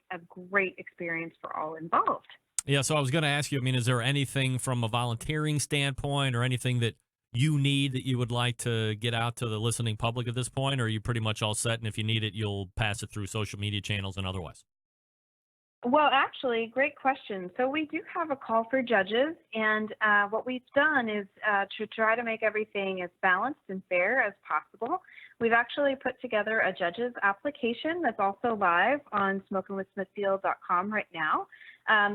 experience for all involved. Yeah, so I was going to ask you, I mean, is there anything from a volunteering standpoint or anything that you need that you would like to get out to the listening public at this point, or are you pretty much all set, and if you need it, you'll pass it through social media channels and otherwise? Well, actually, great question. So we do have a call for judges, and what we've done is to try to make everything as balanced and fair as possible. We've actually put together a judges application that's also live on smokingwithsmithfield.com right now.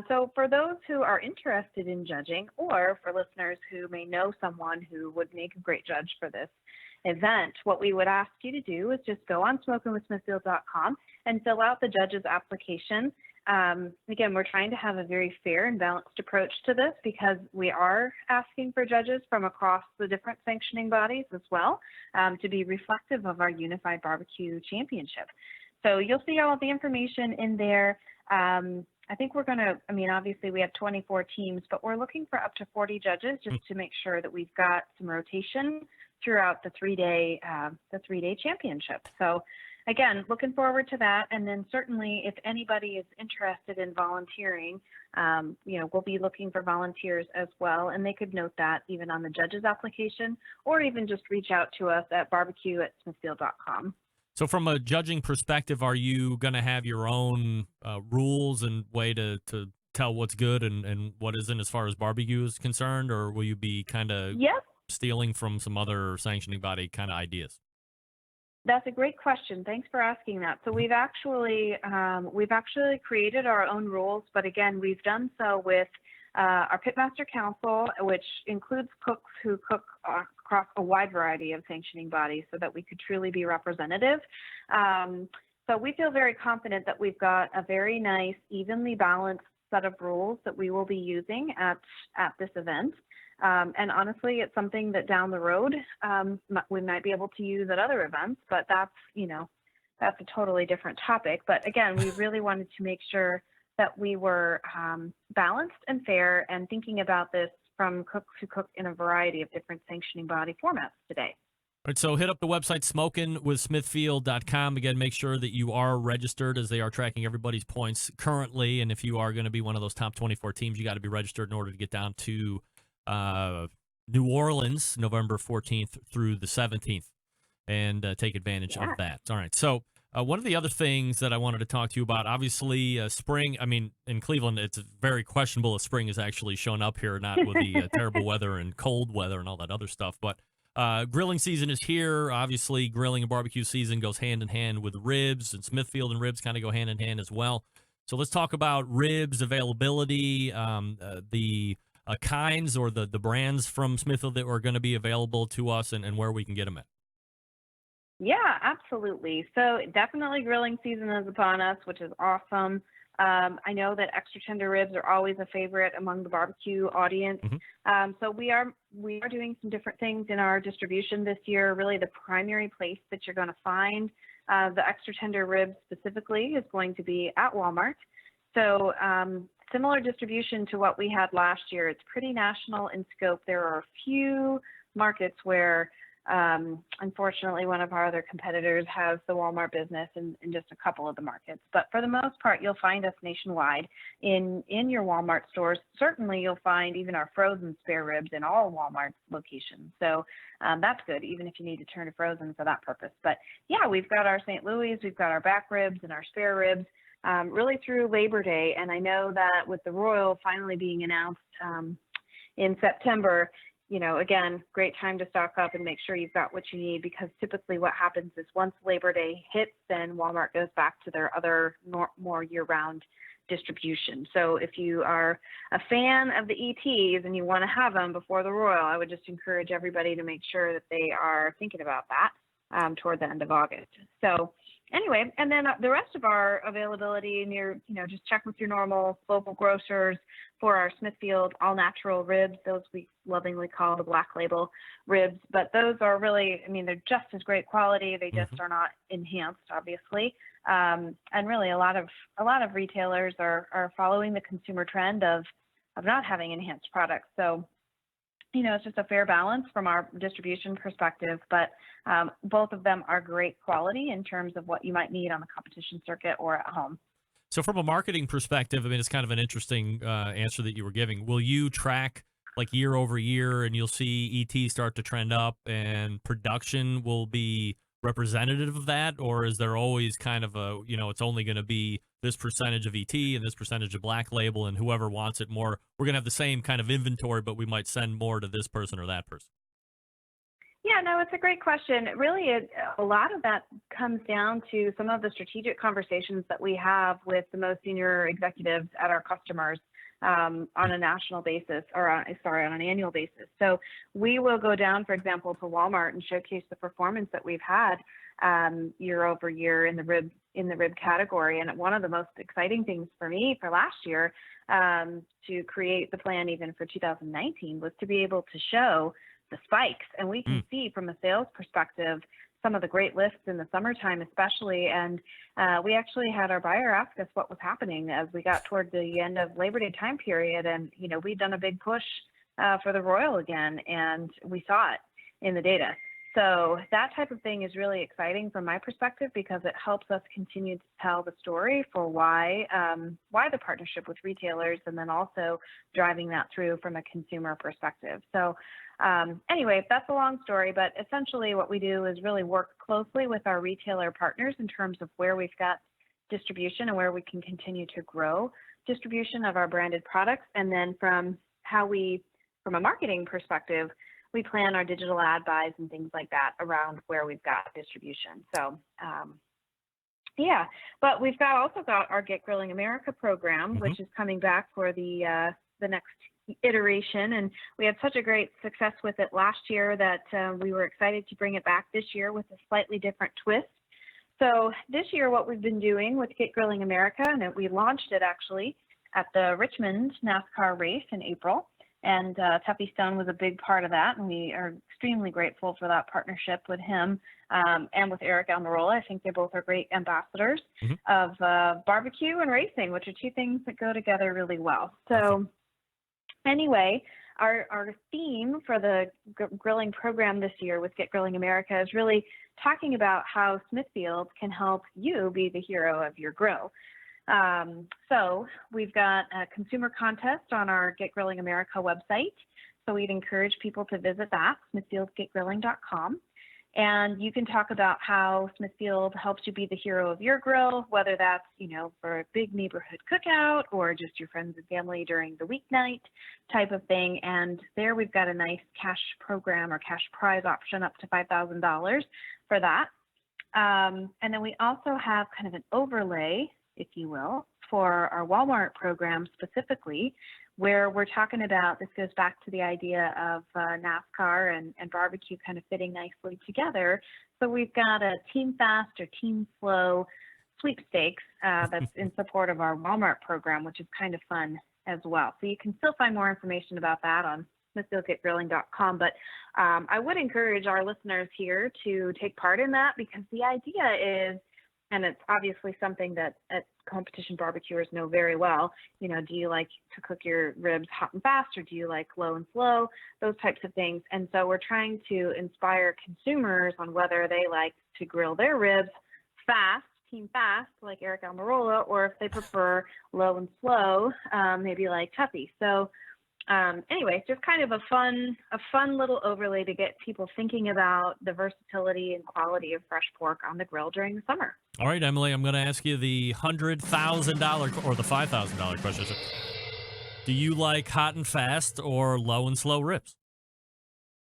So for those who are interested in judging, or for listeners who may know someone who would make a great judge for this event, what we would ask you to do is just go on smokingwithsmithfield.com and fill out the judges application. Again, we're trying to have a very fair and balanced approach to this because we are asking for judges from across the different sanctioning bodies as well to be reflective of our Unified Barbecue Championship. So you'll see all of the information in there. I think we're going to, obviously we have 24 teams, but we're looking for up to 40 judges just to make sure that we've got some rotation throughout the three-day championship. So again, looking forward to that. And then certainly if anybody is interested in volunteering, we'll be looking for volunteers as well. And they could note that even on the judge's application, or even just reach out to us at barbecue@smithfield.com. So from a judging perspective, are you going to have your own rules and way to tell what's good and what isn't as far as barbecue is concerned? Or will you be kind of stealing from some other sanctioning body kind of ideas? That's a great question. Thanks for asking that. So we've actually created our own rules, but again, we've done so with our Pitmaster Council, which includes cooks who cook across a wide variety of sanctioning bodies so that we could truly be representative. So we feel very confident that we've got a very nice, evenly balanced set of rules that we will be using at this event. And honestly, it's something that down the road we might be able to use at other events, but that's a totally different topic. But again, we really wanted to make sure that we were balanced and fair and thinking about this from cooks who cook in a variety of different sanctioning body formats today. All right, so hit up the website smokinwithsmithfield.com. Again, make sure that you are registered as they are tracking everybody's points currently. And if you are going to be one of those top 24 teams, you got to be registered in order to get down to New Orleans, November 14th through the 17th, and take advantage of that. All right, so one of the other things that I wanted to talk to you about, obviously, spring, in Cleveland, it's very questionable if spring has actually shown up here or not with the terrible weather and cold weather and all that other stuff. But grilling season is here. Obviously, grilling and barbecue season goes hand in hand with ribs, and Smithfield and ribs kind of go hand in hand as well. So let's talk about ribs availability, the kinds or the brands from Smithfield that are going to be available to us and where we can get them at. Yeah, absolutely. So definitely grilling season is upon us, which is awesome. I know that extra tender ribs are always a favorite among the barbecue audience. So we are doing some different things in our distribution this year. Really the primary place that you're going to find the extra tender ribs specifically is going to be at Walmart. So similar distribution to what we had last year. It's pretty national in scope. There are a few markets where unfortunately, one of our other competitors has the Walmart business in just a couple of the markets. But for the most part, you'll find us nationwide in your Walmart stores. Certainly, you'll find even our frozen spare ribs in all Walmart locations. So that's good, even if you need to turn to frozen for that purpose. But yeah, we've got our St. Louis, we've got our back ribs and our spare ribs really through Labor Day. And I know that with the Royal finally being announced in September, again, great time to stock up and make sure you've got what you need, because typically what happens is once Labor Day hits, then Walmart goes back to their other more year-round distribution. So if you are a fan of the ETs and you want to have them before the Royal, I would just encourage everybody to make sure that they are thinking about that toward the end of August. So anyway, and then the rest of our availability, and just check with your normal local grocers for our Smithfield all-natural ribs. Those we lovingly call the Black Label ribs, but those are really, they're just as great quality. They just are not enhanced, obviously. And really, a lot of retailers are following the consumer trend of not having enhanced products. So it's just a fair balance from our distribution perspective, but both of them are great quality in terms of what you might need on the competition circuit or at home. So from a marketing perspective, it's kind of an interesting answer that you were giving. Will you track like year over year and you'll see ET start to trend up and production will be representative of that? Or is there always kind of a, it's only going to be this percentage of ET and this percentage of Black Label, and whoever wants it more, we're going to have the same kind of inventory, but we might send more to this person or that person? Yeah, no, it's a great question. Really, a lot of that comes down to some of the strategic conversations that we have with the most senior executives at our customers. on a national basis, or on an annual basis. So we will go down, for example, to Walmart and showcase the performance that we've had year over year in the rib category. And one of the most exciting things for me for last year, to create the plan even for 2019, was to be able to show the spikes. And we can see from a sales perspective some of the great lifts in the summertime, especially. And we actually had our buyer ask us what was happening as we got toward the end of Labor Day time period. And, we'd done a big push for the Royal again, and we saw it in the data. So that type of thing is really exciting from my perspective, because it helps us continue to tell the story for why the partnership with retailers, and then also driving that through from a consumer perspective. So anyway, that's a long story, but essentially what we do is really work closely with our retailer partners in terms of where we've got distribution and where we can continue to grow distribution of our branded products. And then from a marketing perspective, we plan our digital ad buys and things like that around where we've got distribution. So, yeah, but we've also got our Get Grilling America program, which is coming back for the next iteration. And we had such a great success with it last year that we were excited to bring it back this year with a slightly different twist. So this year, what we've been doing with Get Grilling America, and we launched it actually at the Richmond NASCAR race in April. And Tuffy Stone was a big part of that, and we are extremely grateful for that partnership with him and with Eric Almirola. I think they both are great ambassadors of barbecue and racing, which are two things that go together really well. So anyway, our theme for the grilling program this year with Get Grilling America is really talking about how Smithfield can help you be the hero of your grill. So we've got a consumer contest on our Get Grilling America website. So we'd encourage people to visit that, smithfieldgetgrilling.com. And you can talk about how Smithfield helps you be the hero of your grill, whether that's, for a big neighborhood cookout or just your friends and family during the weeknight type of thing. And there we've got a nice cash program or cash prize option up to $5,000 for that. And then we also have kind of an overlay, if you will, for our Walmart program specifically, where we're talking about, this goes back to the idea of NASCAR and barbecue kind of fitting nicely together. So we've got a Team Fast or Team Slow sweepstakes that's in support of our Walmart program, which is kind of fun as well. So you can still find more information about that on smithfieldgetgrilling.com. But I would encourage our listeners here to take part in that, because the idea is, and it's obviously something that competition barbecuers know very well, do you like to cook your ribs hot and fast, or do you like low and slow, those types of things. And so we're trying to inspire consumers on whether they like to grill their ribs fast, Team Fast, like Eric Almirola, or if they prefer low and slow, maybe like Tuffy. So anyway, just kind of a fun little overlay to get people thinking about the versatility and quality of fresh pork on the grill during the summer. All right, Emily, I'm going to ask you the $100,000 or the $5,000 question. Do you like hot and fast or low and slow ribs?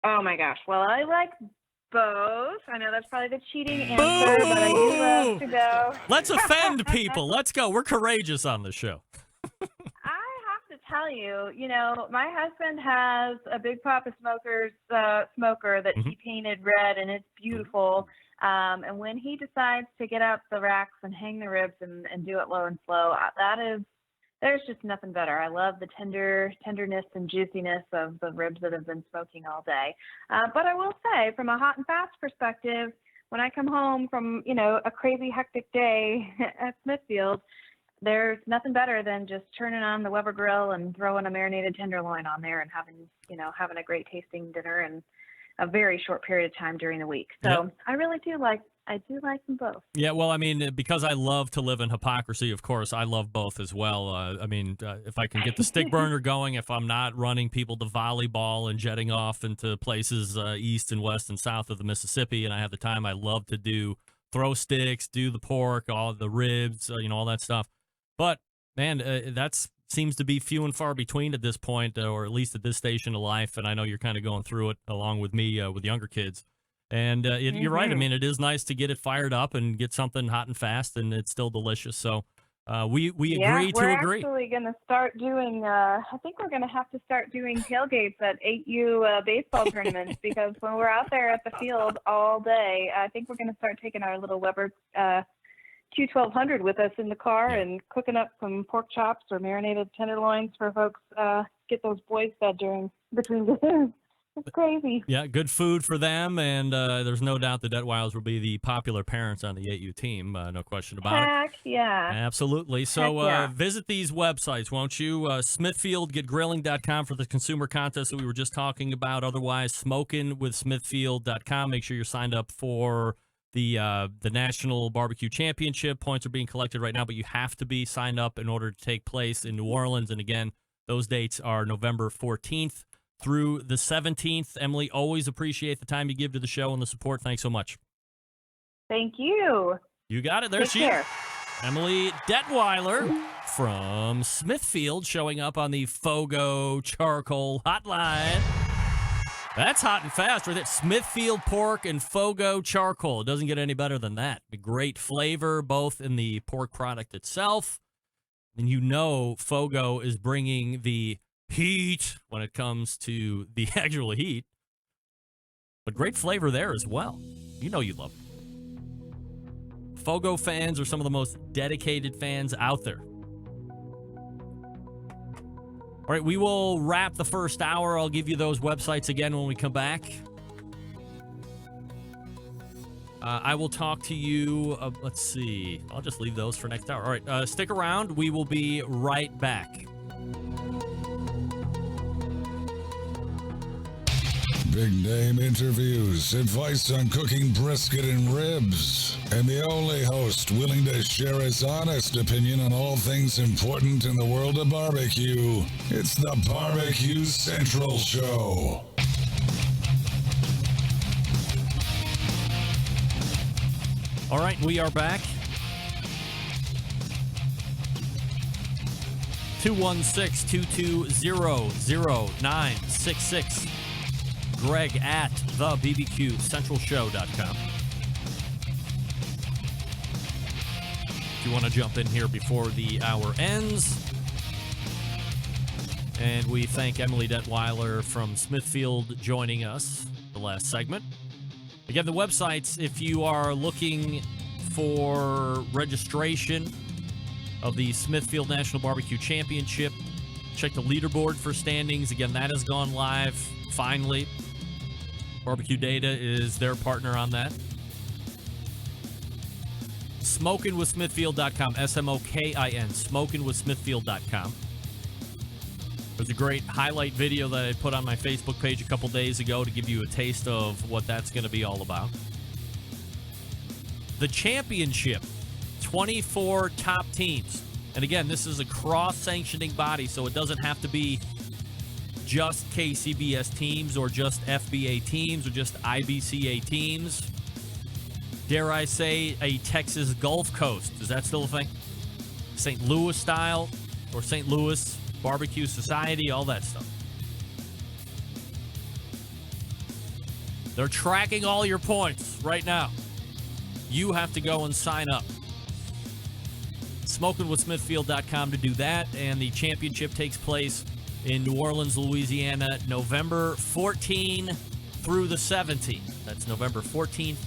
Oh my gosh. Well, I like both. I know that's probably the cheating answer, but I do love to go. Let's offend people. Let's go. We're courageous on this show. Tell you, my husband has a Big Papa Smokers smoker that he painted red, and it's beautiful. And when he decides to get up the racks and hang the ribs and do it low and slow, there's just nothing better. I love the tenderness and juiciness of the ribs that have been smoking all day. But I will say, from a hot and fast perspective, when I come home from, a crazy hectic day at Smithfield, there's nothing better than just turning on the Weber grill and throwing a marinated tenderloin on there and having a great tasting dinner in a very short period of time during the week. So yep. I do like them both. Yeah, well, I mean, because I love to live in hypocrisy, of course, I love both as well. If I can get the stick burner going, if I'm not running people to volleyball and jetting off into places east and west and south of the Mississippi, and I have the time, I love to throw sticks, do the pork, all the ribs, all that stuff. But, man, that seems to be few and far between at this point, or at least at this station of life. And I know you're kind of going through it along with me with younger kids. And you're right. I mean, it is nice to get it fired up and get something hot and fast, and it's still delicious. So We Yeah, agree to we're agree. actually going to start doing, I think we're going to have to start doing tailgates at 8U baseball tournaments because when we're out there at the field all day, I think we're going to start taking our little Weber Q1200 with us in the car and cooking up some pork chops or marinated tenderloins for folks, get those boys fed between games. It's crazy. Yeah, good food for them, and there's no doubt the Detweilers will be the popular parents on the 8U team. No question about it. Heck yeah. Absolutely. So Heck yeah. visit these websites, won't you? Smithfield, getgrilling.com for the consumer contest that we were just talking about. Otherwise, smokinwithsmithfield.com. Make sure you're signed up for the National Barbecue Championship. Points are being collected right now, but you have to be signed up in order to take place in New Orleans. And again, those dates are November 14th through the 17th. Emily, always appreciate the time you give to the show and the support. Thanks so much. Thank you. You got it. There Take she care. is. Emily Detweiler from Smithfield showing up on the Fogo Charcoal Hotline. That's hot and fast right there. Smithfield pork and Fogo charcoal. It doesn't get any better than that. A great flavor, both in the pork product itself. And you know Fogo is bringing the heat when it comes to the actual heat. But great flavor there as well. You know you love it. Fogo fans are some of the most dedicated fans out there. All right, we will wrap the first hour. I'll give you those websites again when we come back. I will talk to you. Let's see. I'll just leave those for next hour. All right, stick around. We will be right back. Big name interviews, advice on cooking brisket and ribs, and the only host willing to share his honest opinion on all things important in the world of barbecue. It's the BBQ Central Show. All right, we are back. 216-220-0966. Greg at thebbqcentralshow.com. If you want to jump in here before the hour ends. And we thank Emily Detweiler from Smithfield joining us the last segment. Again, the websites, if you are looking for registration of the Smithfield National Barbecue Championship, check the leaderboard for standings. Again, that has gone live finally. Barbecue Data is their partner on that. Smokinwithsmithfield.com, SMOKIN, smokinwithsmithfield.com. There's a great highlight video that I put on my Facebook page a couple days ago to give you a taste of what that's going to be all about. The championship, 24 top teams. And again, this is a cross-sanctioning body, so it doesn't have to be just KCBS teams or just FBA teams or just IBCA teams. Dare I say a Texas Gulf Coast. Is that still a thing? St. Louis style or St. Louis Barbecue Society, all that stuff. They're tracking all your points right now. You have to go and sign up. SmokingWithSmithfield.com to do that, and the championship takes place in New Orleans, Louisiana, November 14 through the 17th. That's November 14th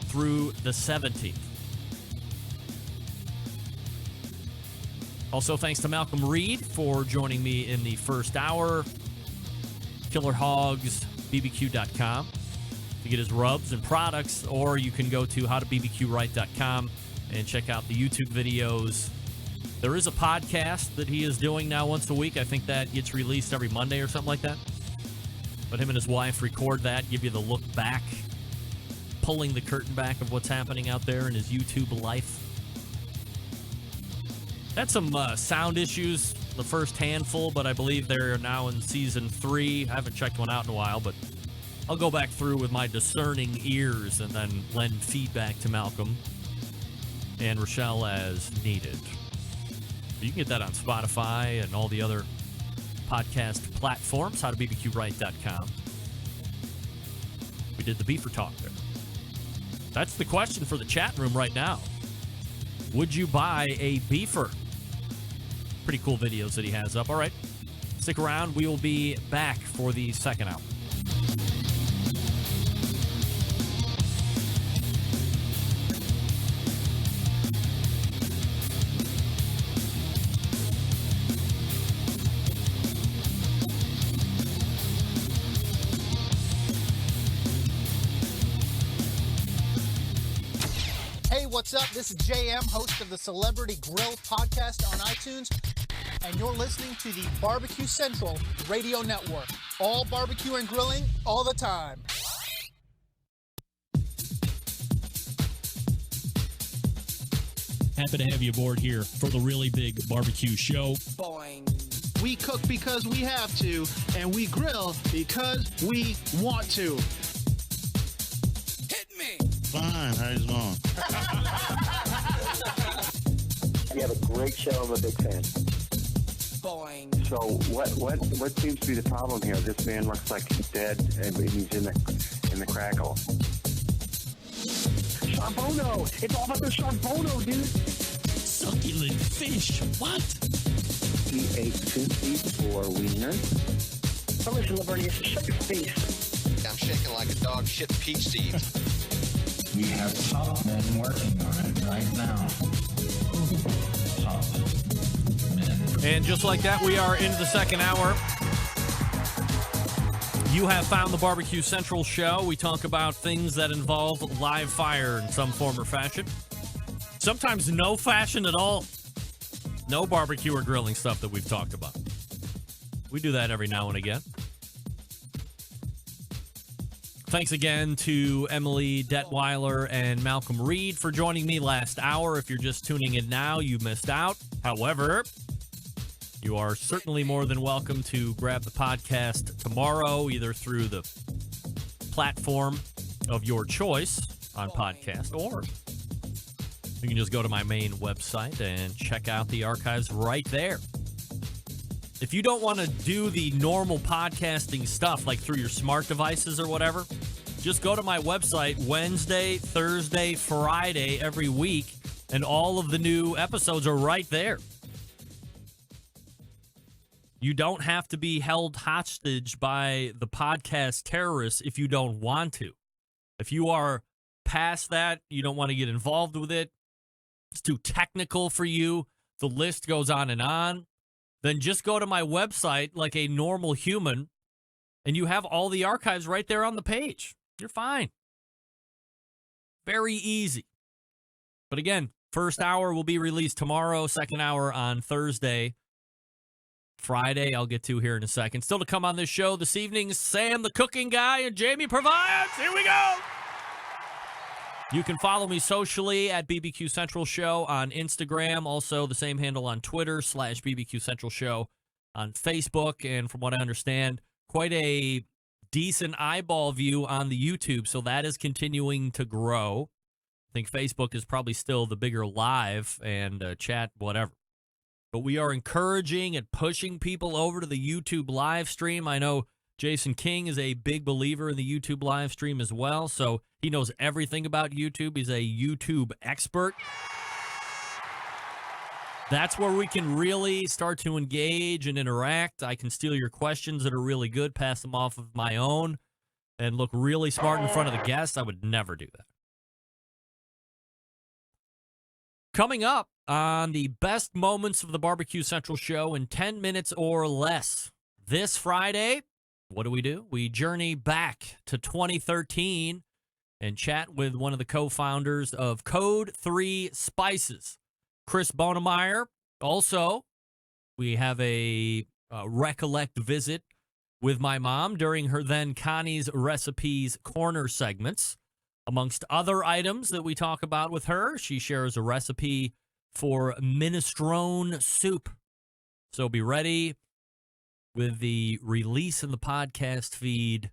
through the 17th. Also, thanks to Malcom Reed for joining me in the first hour. KillerHogsBBQ.com to get his rubs and products, or you can go to howtobbqright.com and check out the YouTube videos. There is a podcast that he is doing now once a week. I think that gets released every Monday or something like that. But him and his wife record that, give you the look back, pulling the curtain back of what's happening out there in his YouTube life. Had some sound issues the first handful, but I believe they're now in season 3. I haven't checked one out in a while, but I'll go back through with my discerning ears and then lend feedback to Malcolm and Rochelle as needed. You can get that on Spotify and all the other podcast platforms, howtobbqright.com. We did the beefer talk there. That's the question for the chat room right now. Would you buy a beefer? Pretty cool videos that he has up. All right. Stick around. We will be back for the second hour. Hey, what's up? This is JM, host of the Celebrity Grill podcast on iTunes, and you're listening to the Barbecue Central Radio Network. All barbecue and grilling, all the time. Happy to have you aboard here for the really big barbecue show. Boing. We cook because we have to, and we grill because we want to. Hit me! Fine, how's it going? You have a great show. I'm a big fan. Boing. So what seems to be the problem here? This man looks like he's dead, and he's in the crackle. Charbono! It's all about the charbono, dude. Succulent fish. What? He ate 54 wieners. Oh, listen, Lavernius, shut your face. I'm shaking like a dog shit peach seeds. We have top men working on it right now. Top men. And just like that, we are into the second hour. You have found the Barbecue Central show. We talk about things that involve live fire in some form or fashion. Sometimes no fashion at all. No barbecue or grilling stuff that we've talked about. We do that every now and again. Thanks again to Emily Detweiler and Malcom Reed for joining me last hour. If you're just tuning in now, you missed out. However, you are certainly more than welcome to grab the podcast tomorrow, either through the platform of your choice on podcast, or you can just go to my main website and check out the archives right there. If you don't want to do the normal podcasting stuff, like through your smart devices or whatever, just go to my website Wednesday, Thursday, Friday every week, and all of the new episodes are right there. You don't have to be held hostage by the podcast terrorists if you don't want to. If you are past that, you don't want to get involved with it, it's too technical for you, the list goes on, then just go to my website like a normal human, and you have all the archives right there on the page. You're fine. Very easy. But again, first hour will be released tomorrow, second hour on Thursday. Friday, I'll get to here in a second. Still to come on this show this evening, Sam the cooking guy and Jamie provides. Here we go. You can follow me socially at BBQ Central Show on Instagram. Also, the same handle on Twitter /BBQ Central Show on Facebook. And from what I understand, quite a decent eyeball view on the YouTube. So that is continuing to grow. I think Facebook is probably still the bigger live and chat, whatever. But we are encouraging and pushing people over to the YouTube live stream. I know Jason King is a big believer in the YouTube live stream as well, so he knows everything about YouTube. He's a YouTube expert. That's where we can really start to engage and interact. I can steal your questions that are really good, pass them off of my own, and look really smart in front of the guests. I would never do that. Coming up on the best moments of the Barbecue Central show in 10 minutes or less. This Friday, what do? We journey back to 2013 and chat with one of the co-founders of Code 3 Spices, Chris Bonemeyer. Also, we have a recollect visit with my mom during her then Connie's Recipes Corner segments. Amongst other items that we talk about with her, she shares a recipe for minestrone soup. So be ready with the release in the podcast feed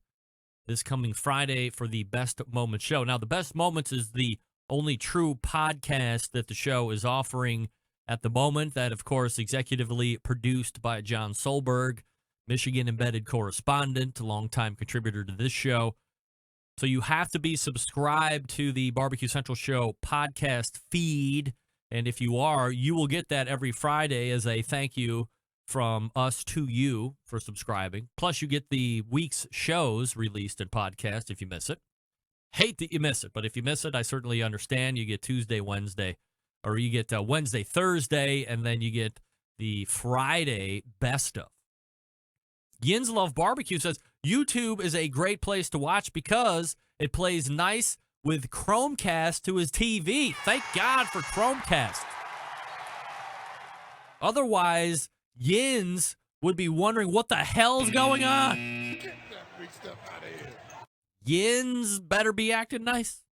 this coming Friday for the Best Moments show. Now, the Best Moments is the only true podcast that the show is offering at the moment. That, of course, executively produced by John Solberg, Michigan embedded correspondent, a longtime contributor to this show. So you have to be subscribed to the Barbecue Central Show podcast feed And if you are, you will get that every Friday as a thank you from us to you for subscribing. Plus, you get the week's shows released in podcast if you miss it. Hate that you miss it, but if you miss it, I certainly understand. You get Tuesday, Wednesday, or you get Wednesday, Thursday, and then you get the Friday best of. Yins Love Barbecue says, YouTube is a great place to watch because it plays nice with Chromecast to his TV. Thank God for Chromecast. Otherwise, Yins would be wondering what the hell's going on. Get that big stuff out of here. Yins better be acting nice.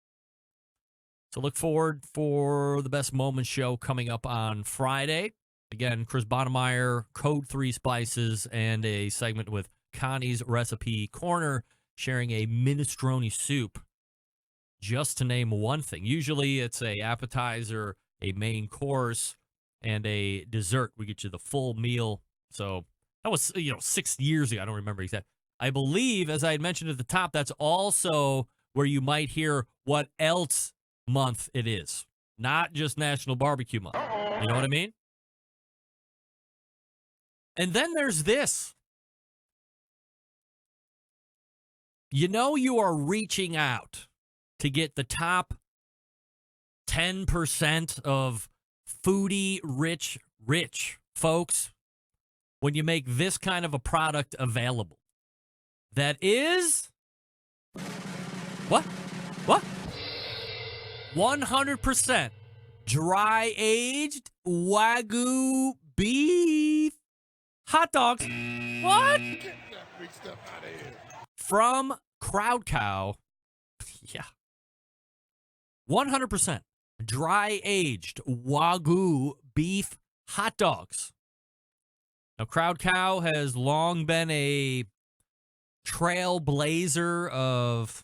So look forward for the Best Moments show coming up on Friday. Again, Chris Bonnemeyer, Code 3 Spices, and a segment with Connie's Recipe Corner sharing a minestrone soup, just to name one thing. Usually it's a appetizer, a main course, and a dessert. We get you the full meal. So that was, 6 years ago. I don't remember exactly. I believe, as I had mentioned at the top, that's also where you might hear what else month it is. Not just National Barbecue Month. You know what I mean? And then there's this. You are reaching out to get the top 10% of foodie rich folks when you make this kind of a product available. That is what? 100% dry aged Wagyu beef hot dogs. What? Get that big stuff out of here. From Crowd Cow. Yeah. 100% dry aged Wagyu beef hot dogs. Now, Crowd Cow has long been a trailblazer of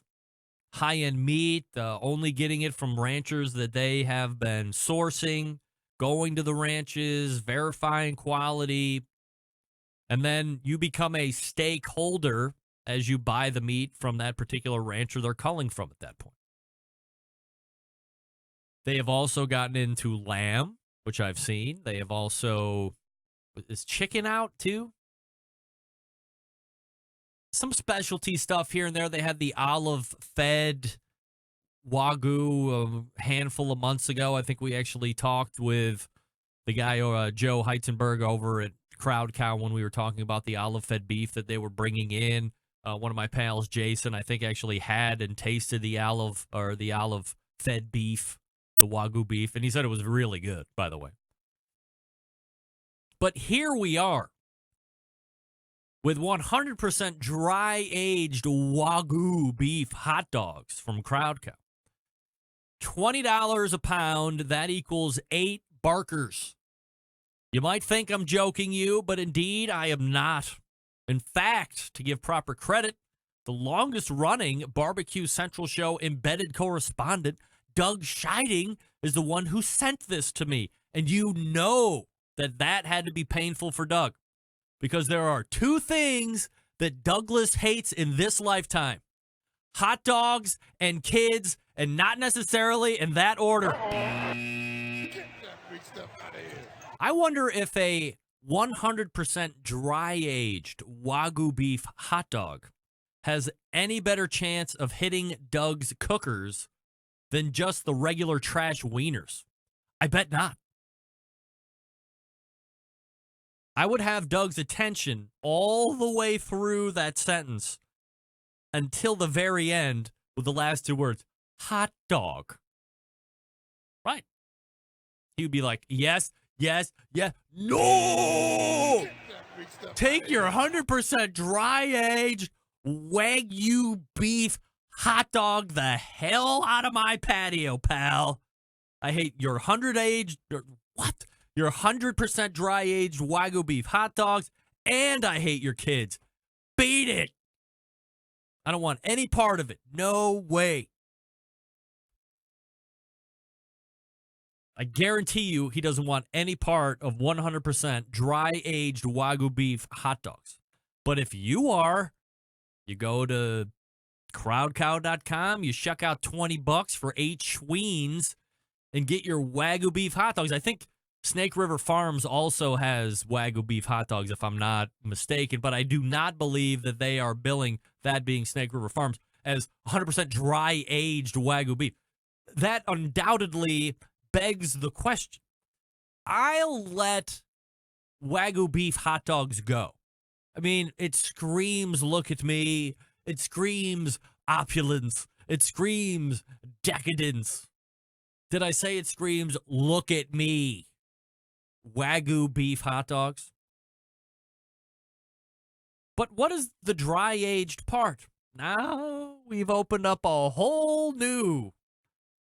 high-end meat, only getting it from ranchers that they have been sourcing, going to the ranches, verifying quality, and then you become a stakeholder as you buy the meat from that particular rancher they're culling from at that point. They have also gotten into lamb, which I've seen. They have also... Is chicken out, too? Some specialty stuff here and there. They had the olive-fed Wagyu a handful of months ago. I think we actually talked with the guy, Joe Heitzenberg, over at Crowd Cow when we were talking about the olive-fed beef that they were bringing in. One of my pals, Jason, I think actually had and tasted the olive-fed beef, the Wagyu beef, and he said it was really good, by the way. But here we are with 100% dry-aged Wagyu beef hot dogs from Crowd Cow. $20 a pound, that equals 8 Barkers. You might think I'm joking you, but indeed I am not. In fact, to give proper credit, the longest-running Barbecue Central Show embedded correspondent, Doug Scheiding, is the one who sent this to me. And you know that had to be painful for Doug. Because there are 2 things that Douglas hates in this lifetime. Hot dogs and kids, and not necessarily in that order. Get that big stuff out of here. I wonder if a 100% dry-aged Wagyu beef hot dog has any better chance of hitting Doug's cookers than just the regular trash wieners. I bet not. I would have Doug's attention all the way through that sentence until the very end with the last 2 words, hot dog. Right. He would be like, yes, yes, yes. No! Take your 100% dry-aged Wagyu beef hot dog the hell out of my patio, pal. I hate your 100-aged... What? Your 100% dry-aged Wagyu beef hot dogs, and I hate your kids. Beat it. I don't want any part of it. No way. I guarantee you he doesn't want any part of 100% dry-aged Wagyu beef hot dogs. But if you are, you go to crowdcow.com, you shuck out $20 for 8 Schweens, and get your Wagyu beef hot dogs. I think Snake River Farms also has Wagyu beef hot dogs, if I'm not mistaken, but I do not believe that they are billing, that being Snake River Farms, as 100% dry-aged Wagyu beef. That undoubtedly begs the question. I'll let Wagyu beef hot dogs go. I mean, it screams, look at me. It screams opulence. It screams decadence. Did I say it screams, look at me? Wagyu beef hot dogs. But what is the dry-aged part? Now we've opened up a whole new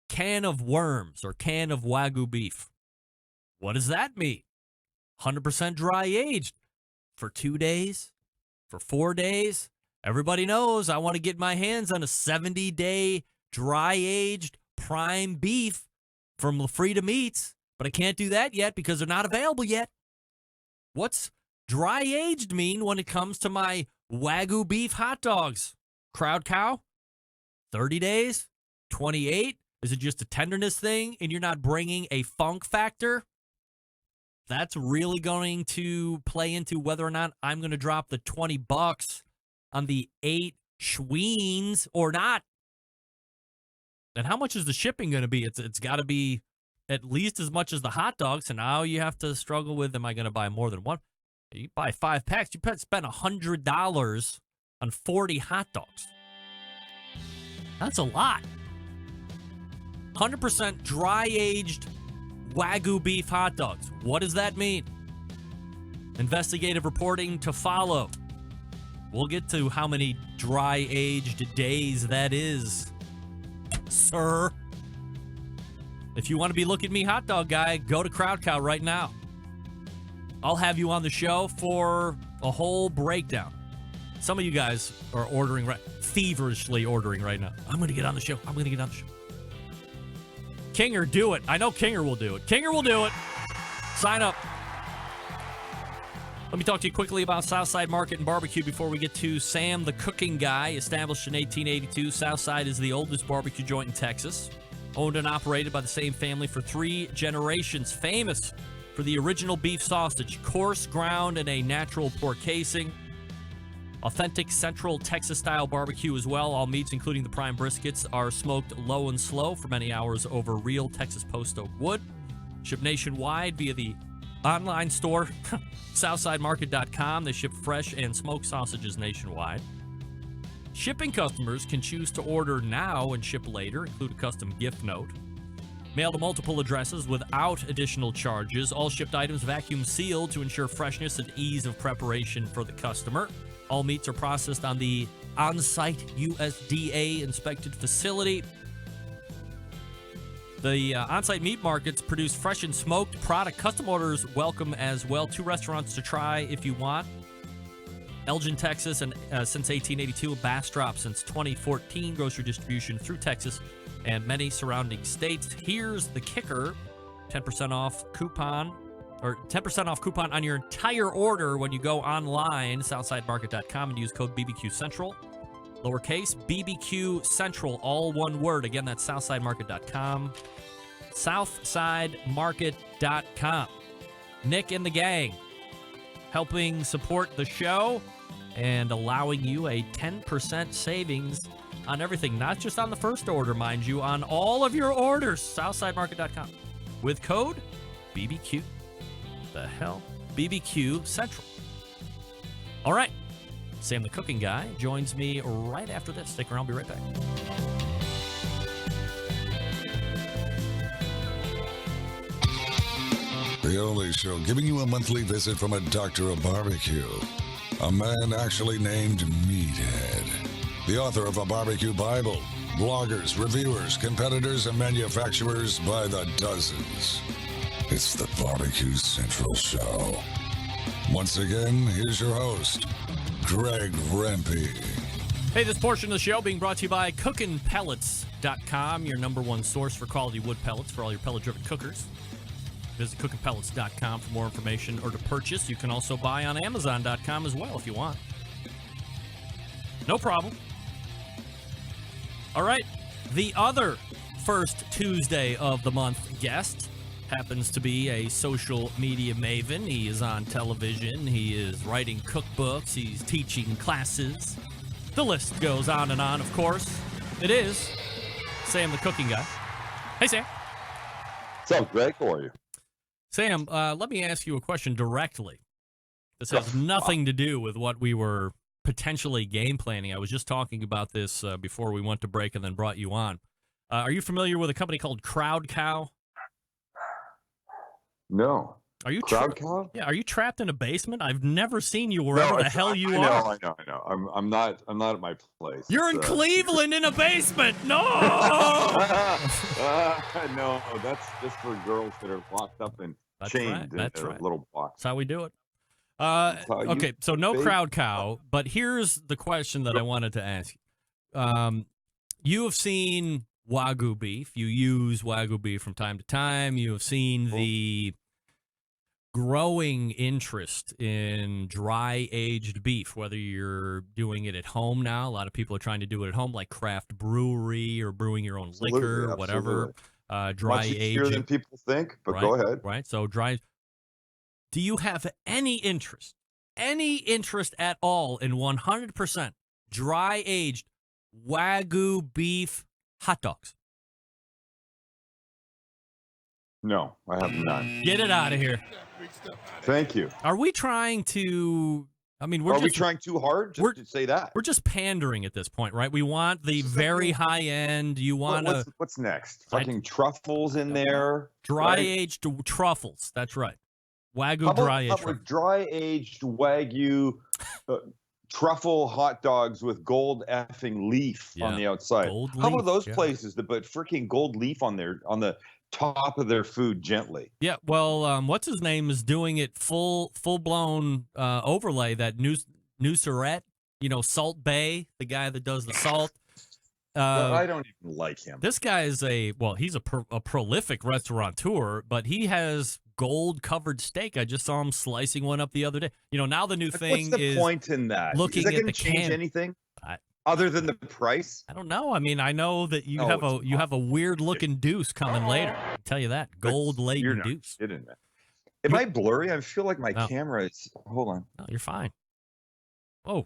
can of worms or can of Wagyu beef. What does that mean? 100% dry-aged for 2 days, for 4 days. Everybody knows I want to get my hands on a 70-day dry-aged prime beef from La Frida Meats, but I can't do that yet because they're not available yet. What's dry-aged mean when it comes to my Wagyu beef hot dogs? Crowd cow? 30 days? 28? Is it just a tenderness thing and you're not bringing a funk factor? That's really going to play into whether or not I'm going to drop the $20 on the 8 Schweens or not. And how much is the shipping going to be? It's got to be at least as much as the hot dogs. So now you have to struggle with, am I going to buy more than one? You buy 5 packs, you spend $100 on 40 hot dogs. That's a lot. 100% dry-aged Wagyu beef hot dogs. What does that mean? Investigative reporting to follow. We'll get to how many dry-aged days that is, sir. If you want to be Look at Me hot dog guy, go to Crowd Cow right now. I'll have you on the show for a whole breakdown. Some of you guys are ordering, feverishly ordering right now. I'm going to get on the show. I'm going to get on the show. Kinger, do it. I know Kinger will do it. Kinger will do it. Sign up. Let me talk to you quickly about Southside Market and Barbecue before we get to Sam the Cooking Guy. Established in 1882, Southside is the oldest barbecue joint in Texas. Owned and operated by the same family for 3 generations. Famous for the original beef sausage, coarse ground and a natural pork casing. Authentic Central Texas-style barbecue as well. All meats, including the prime briskets, are smoked low and slow for many hours over real Texas post oak wood. Ship nationwide via the online store, SouthsideMarket.com. They ship fresh and smoked sausages nationwide. Shipping customers can choose to order now and ship later, include a custom gift note. Mail to multiple addresses without additional charges. All shipped items vacuum sealed to ensure freshness and ease of preparation for the customer. All meats are processed on the on-site USDA-inspected facility. The on-site meat markets produce fresh and smoked product. Custom orders welcome as well. 2 restaurants to try if you want. Elgin, Texas, and since 1882, Bastrop since 2014. Grocery distribution through Texas and many surrounding states. Here's the kicker: 10% off coupon. Or 10% off coupon on your entire order when you go online, SouthsideMarket.com, and use code BBQ Central. Lowercase, BBQ Central, all one word. Again, that's SouthsideMarket.com. SouthsideMarket.com. Nick and the gang helping support the show and allowing you a 10% savings on everything. Not just on the first order, mind you, on all of your orders. SouthsideMarket.com. With code BBQ. The hell? BBQ Central. All right. Sam the Cooking Guy joins me right after this. Stick around. I'll be right back. The only show giving you a monthly visit from a doctor of barbecue. A man actually named Meathead. The author of a barbecue Bible. Bloggers, reviewers, competitors, and manufacturers by the dozens. It's the BBQ Central Show. Once again, here's your host, Greg Rempe. Hey, this portion of the show being brought to you by CookinPellets.com, your #1 source for quality wood pellets for all your pellet-driven cookers. Visit CookinPellets.com for more information or to purchase. You can also buy on Amazon.com as well if you want. No problem. All right, the other first Tuesday of the month guest happens to be a social media maven. He is on television. He is writing cookbooks. He's teaching classes. The list goes on and on, of course. It is Sam the Cooking Guy. Hey, Sam. What's up, Greg? How are you? Sam, let me ask you a question directly. This has nothing to do with what we were potentially game planning. I was just talking about this before we went to break and then brought you on. Are you familiar with a company called Crowd Cow? No. Are you Crowd Cow? Yeah. Are you trapped in a basement? I've never seen you wherever the hell you are. I know. I'm not at my place. You're in Cleveland in a basement. No. No, that's just for girls that are locked up and chained in a little box. That's how we do it. Okay, so no Crowd Cow, but here's the question that I wanted to ask you. You have seen Wagyu beef. You use Wagyu beef from time to time. You have seen the growing interest in dry-aged beef, whether you're doing it at home now. A lot of people are trying to do it at home, like craft brewery or brewing your own liquor, or whatever. Dry aging. Much easier than people think, but go ahead. Right, so dry. Do you have any interest at all in 100% dry-aged Wagyu beef hot dogs? No, I have none. Get it out of here. Thank you. Are we trying to... I mean, Are we trying too hard to say that? We're just pandering at this point, right? We want the very high end. You want what's next? Fucking truffles in there. Dry-aged truffles. That's right. Wagyu dry-aged. With dry-aged Wagyu truffle hot dogs with gold effing leaf on the outside. How about those places that put freaking gold leaf on the top of their food gently? Yeah, well, what's his name is doing it full blown overlay, that Nusret, Salt Bay, the guy that does the salt. I don't even like him. This guy is he's a prolific restaurateur, but he has gold covered steak. I just saw him slicing one up the other day. Now the new thing is, what's the point in that? Looking is that at the change anything other than the price? I don't know. I mean, I know that you have a weird looking deuce coming later. I'll tell you that, gold laden deuce. Am I blurry? I feel like my camera is. Hold on. No, you're fine. Oh.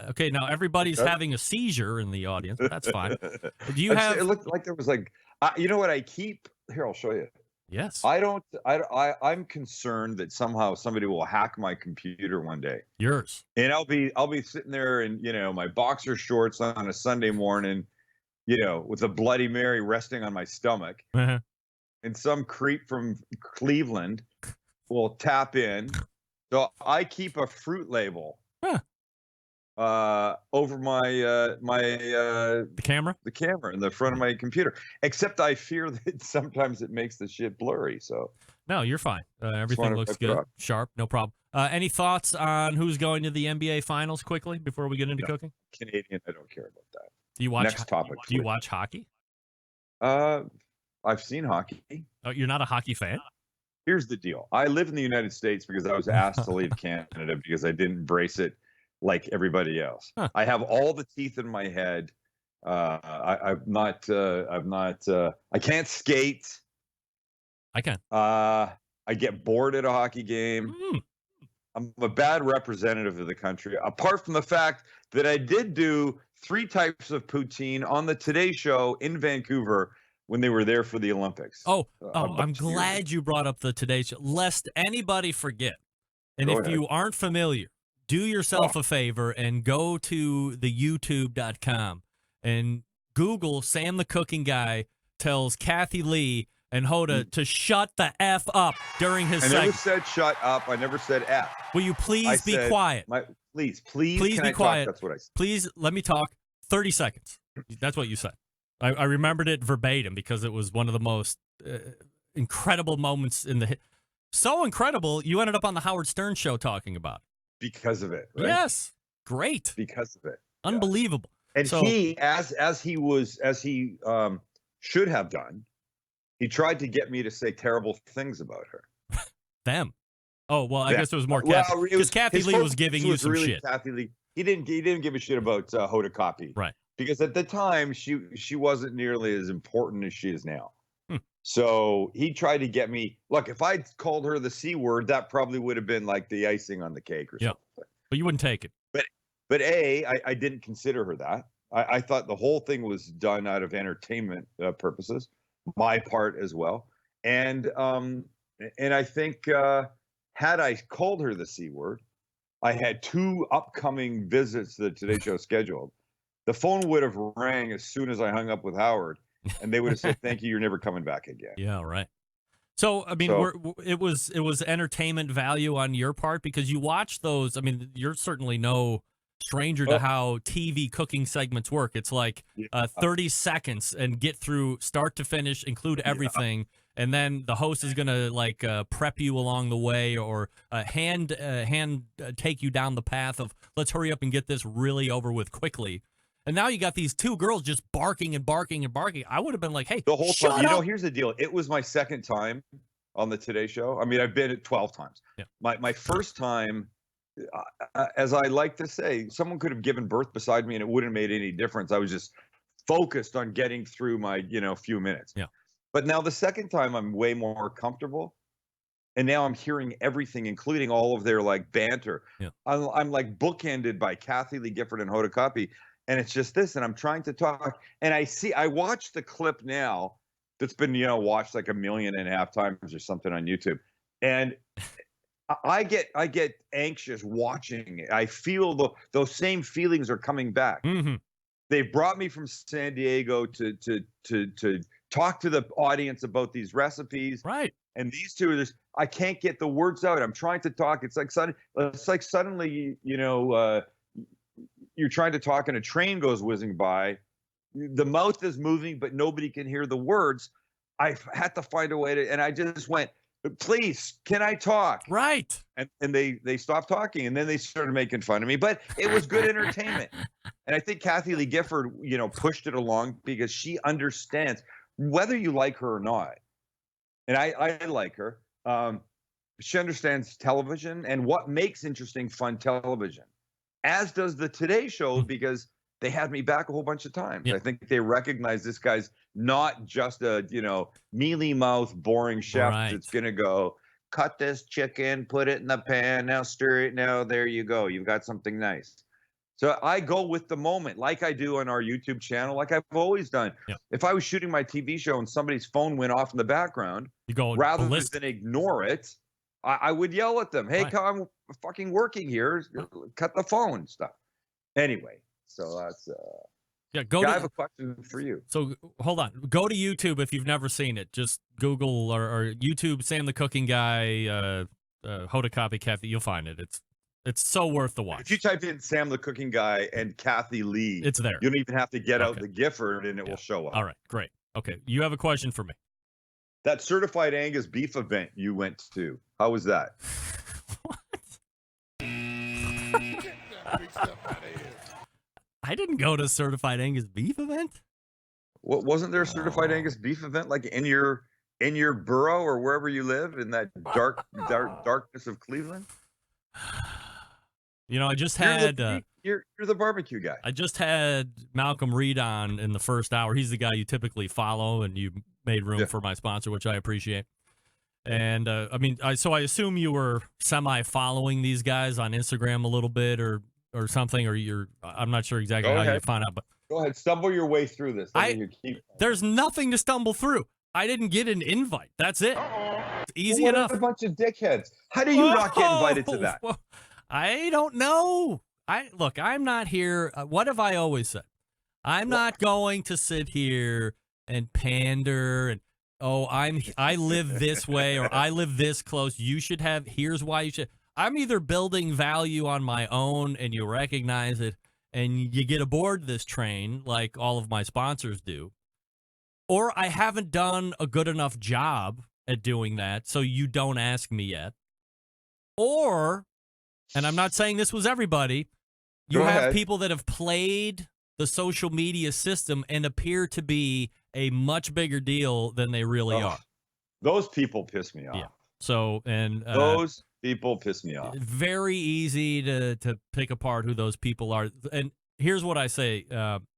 Okay, now everybody's having a seizure in the audience. But that's fine. Do you have? It looked like there was you know what I keep here. I'll show you. Yes. I'm concerned that somehow somebody will hack my computer one day. Yours. And I'll be sitting there in my boxer shorts on a Sunday morning, with a Bloody Mary resting on my stomach, and some creep from Cleveland will tap in. So I keep a fruit label. Over the camera in the front of my computer, except I fear that sometimes it makes the shit blurry. So no, you're fine. Everything looks good, sharp, no problem. Any thoughts on who's going to the NBA Finals quickly before we get into cooking? Canadian, I don't care about that. Do you watch? Next topic. Do you watch hockey? I've seen hockey. Oh, you're not a hockey fan? Here's the deal. I live in the United States because I was asked to leave Canada because I didn't embrace it like everybody else. I have all the teeth in my head. I can't skate. I can. I get bored at a hockey game. I'm a bad representative of the country, apart from the fact that I did do 3 types of poutine on the Today Show in Vancouver when they were there for the Olympics. I'm glad you brought up the Today Show, lest anybody forget. And if you aren't familiar, do yourself a favor and go to the youtube.com and Google Sam the Cooking Guy tells Kathy Lee and Hoda to shut the F up during his segment. I never said shut up. I never said F. Will you please be quiet? Please be quiet. That's what I said. Please let me talk 30 seconds. That's what you said. I remembered it verbatim because it was one of the most incredible moments in the so incredible, you ended up on the Howard Stern show talking about it. Because of it, right? Yes. Great. Because of it. Unbelievable. And so, he, as he should have done, he tried to get me to say terrible things about her. Them. Oh, well, I guess it was more Kathy. Because Kathy Lee was giving you some really shit. Kathy Lee. He didn't give a shit about Hoda Kotb. Right. because at the time she wasn't nearly as important as she is now. So he tried to get me. Look, if I'd called her the C word, that probably would have been like the icing on the cake or something. But you wouldn't take it. But I didn't consider her that. I thought the whole thing was done out of entertainment purposes, my part as well. And I think had I called her the C word, I had 2 upcoming visits to the Today Show scheduled. The phone would have rang as soon as I hung up with Howard, and they would have said, "Thank you, you're never coming back again." Yeah, right. So, I mean, it was entertainment value on your part because you watch those. I mean, you're certainly no stranger to how TV cooking segments work. It's like 30 seconds and get through start to finish, include everything. And then the host is going to like prep you along the way or hand take you down the path of let's hurry up and get this really over with quickly. And now you got these 2 girls just barking and barking and barking. I would have been like, hey, the whole shut time. up. Here's the deal. It was my second time on the Today Show. I mean, I've been at 12 times. Yeah. My first time, as I like to say, someone could have given birth beside me and it wouldn't have made any difference. I was just focused on getting through my, few minutes. Yeah. But now the second time I'm way more comfortable. And now I'm hearing everything, including all of their like banter. Yeah. I'm like bookended by Kathy Lee Gifford and Hoda Kotb. And it's just this, and I'm trying to talk. And I watched the clip now that's been, watched like 1.5 million times or something on YouTube. And I get anxious watching it. I feel those same feelings are coming back. Mm-hmm. They've brought me from San Diego to talk to the audience about these recipes. Right. And these 2 I can't get the words out. I'm trying to talk. It's like suddenly, you're trying to talk and a train goes whizzing by. The mouth is moving, but nobody can hear the words. I had to find a way to, and I just went, please, can I talk? Right. And they stopped talking, and then they started making fun of me. But it was good entertainment. And I think Kathy Lee Gifford, pushed it along because she understands whether you like her or not. And I like her. She understands television and what makes interesting, fun television. As does the Today Show, because they had me back a whole bunch of times. Yeah. I think they recognize this guy's not just a, mealy mouth, boring chef that's going to go, cut this chicken, put it in the pan, now stir it. Now there you go. You've got something nice. So I go with the moment like I do on our YouTube channel, like I've always done. Yeah. If I was shooting my TV show and somebody's phone went off in the background, you go rather than ignore it, I would yell at them, hey, I'm fucking working here. Cut the phone stuff. Anyway, so that's I have a question for you. So hold on. Go to YouTube if you've never seen it. Just Google or YouTube Sam the Cooking Guy, Hoda Kotb, Kathy. You'll find it. It's so worth the watch. If you type in Sam the Cooking Guy and Kathy Lee, it's there. You don't even have to get out the Gifford and it will show up. All right, great. Okay, you have a question for me. That Certified Angus Beef event you went to, how was that? I didn't go to Certified Angus Beef event. What, wasn't there a Certified Angus Beef event like in your borough or wherever you live in that darkness of Cleveland? I just had you're the barbecue guy. I just had Malcom Reed on in the first hour. He's the guy you typically follow, and you made room for my sponsor, which I appreciate. And I assume you were semi-following these guys on Instagram a little bit, or something, or I'm not sure exactly how you found out, but go ahead, stumble your way through this. There's nothing to stumble through. I didn't get an invite. That's it. It's easy enough. A bunch of dickheads. How do you not get invited to that? I don't know. I'm not here. What have I always said? I'm not going to sit here and pander and I live this way or I live this close. You should have. Here's why you should. I'm either building value on my own and you recognize it and you get aboard this train like all of my sponsors do, or I haven't done a good enough job at doing that, so you don't ask me yet. Or, and I'm not saying this was everybody, you have people that have played the social media system and appear to be a much bigger deal than they really are. Those people piss me off. Yeah. So, and those people piss me off. Very easy to pick apart who those people are. And here's what I say.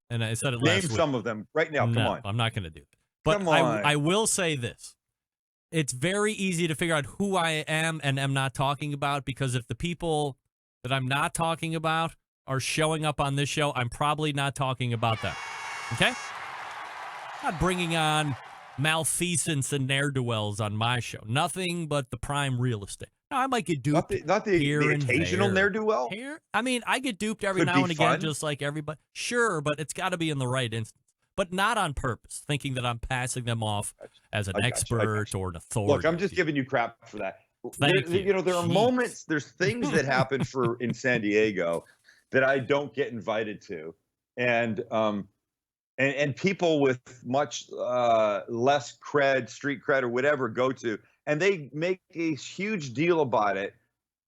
and I said it Name last week. some of them right now. Come No, on. I'm not going to do that. But Come on. I will say this. It's very easy to figure out who I am and am not talking about, because if the people that I'm not talking about are showing up on this show, I'm probably not talking about them. Okay? Not bringing on malfeasance and ne'er-do-wells on my show. Nothing but the prime real estate. Now, I might get duped. Not the here and occasional there. ne'er-do-well? I mean, I get duped every Could now be and again, fun. just like everybody. Sure, but it's got to be in the right instance. But not on purpose, thinking that I'm passing them off as an expert or an authority. Look, I'm just giving you crap for that. Thank you. You know, there are Jeez. moments, there's things that happen in San Diego that I don't get invited to. And people with much less cred, street cred, or whatever go to, and they make a huge deal about it.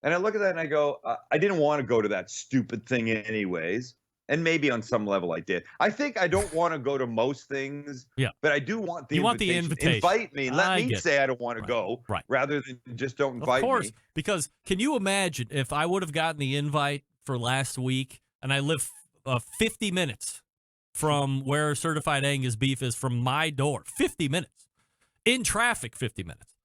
And I look at that and I go, I didn't want to go to that stupid thing anyways. And maybe on some level I did. I think I don't want to go to most things, but I do want the invitation. Invite me. Let me say I don't want to go, rather than just don't invite me. Of course, because can you imagine if I would have gotten the invite for last week and I live 50 minutes from where Certified Angus Beef is from my door, 50 minutes, in traffic 50 minutes,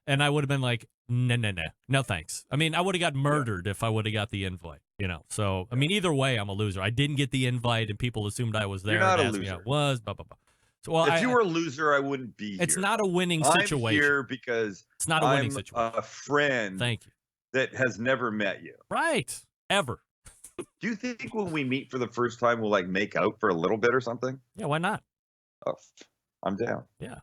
and I would have been like, no thanks. I mean, I would have got murdered if I would have got the invite, you know. So, I mean, either way, I'm a loser. I didn't get the invite, and people assumed I was there. You're not and a asked me loser. how it was, blah, blah, blah. So, well, if you were a loser, I wouldn't be here. It's not a winning I'm situation. here because it's not a winning I'm situation. a friend Thank you. that has never met you. Right. Ever. Do you think when we meet for the first time, we'll like make out for a little bit or something? Yeah, why not? Oh, I'm down. Yeah.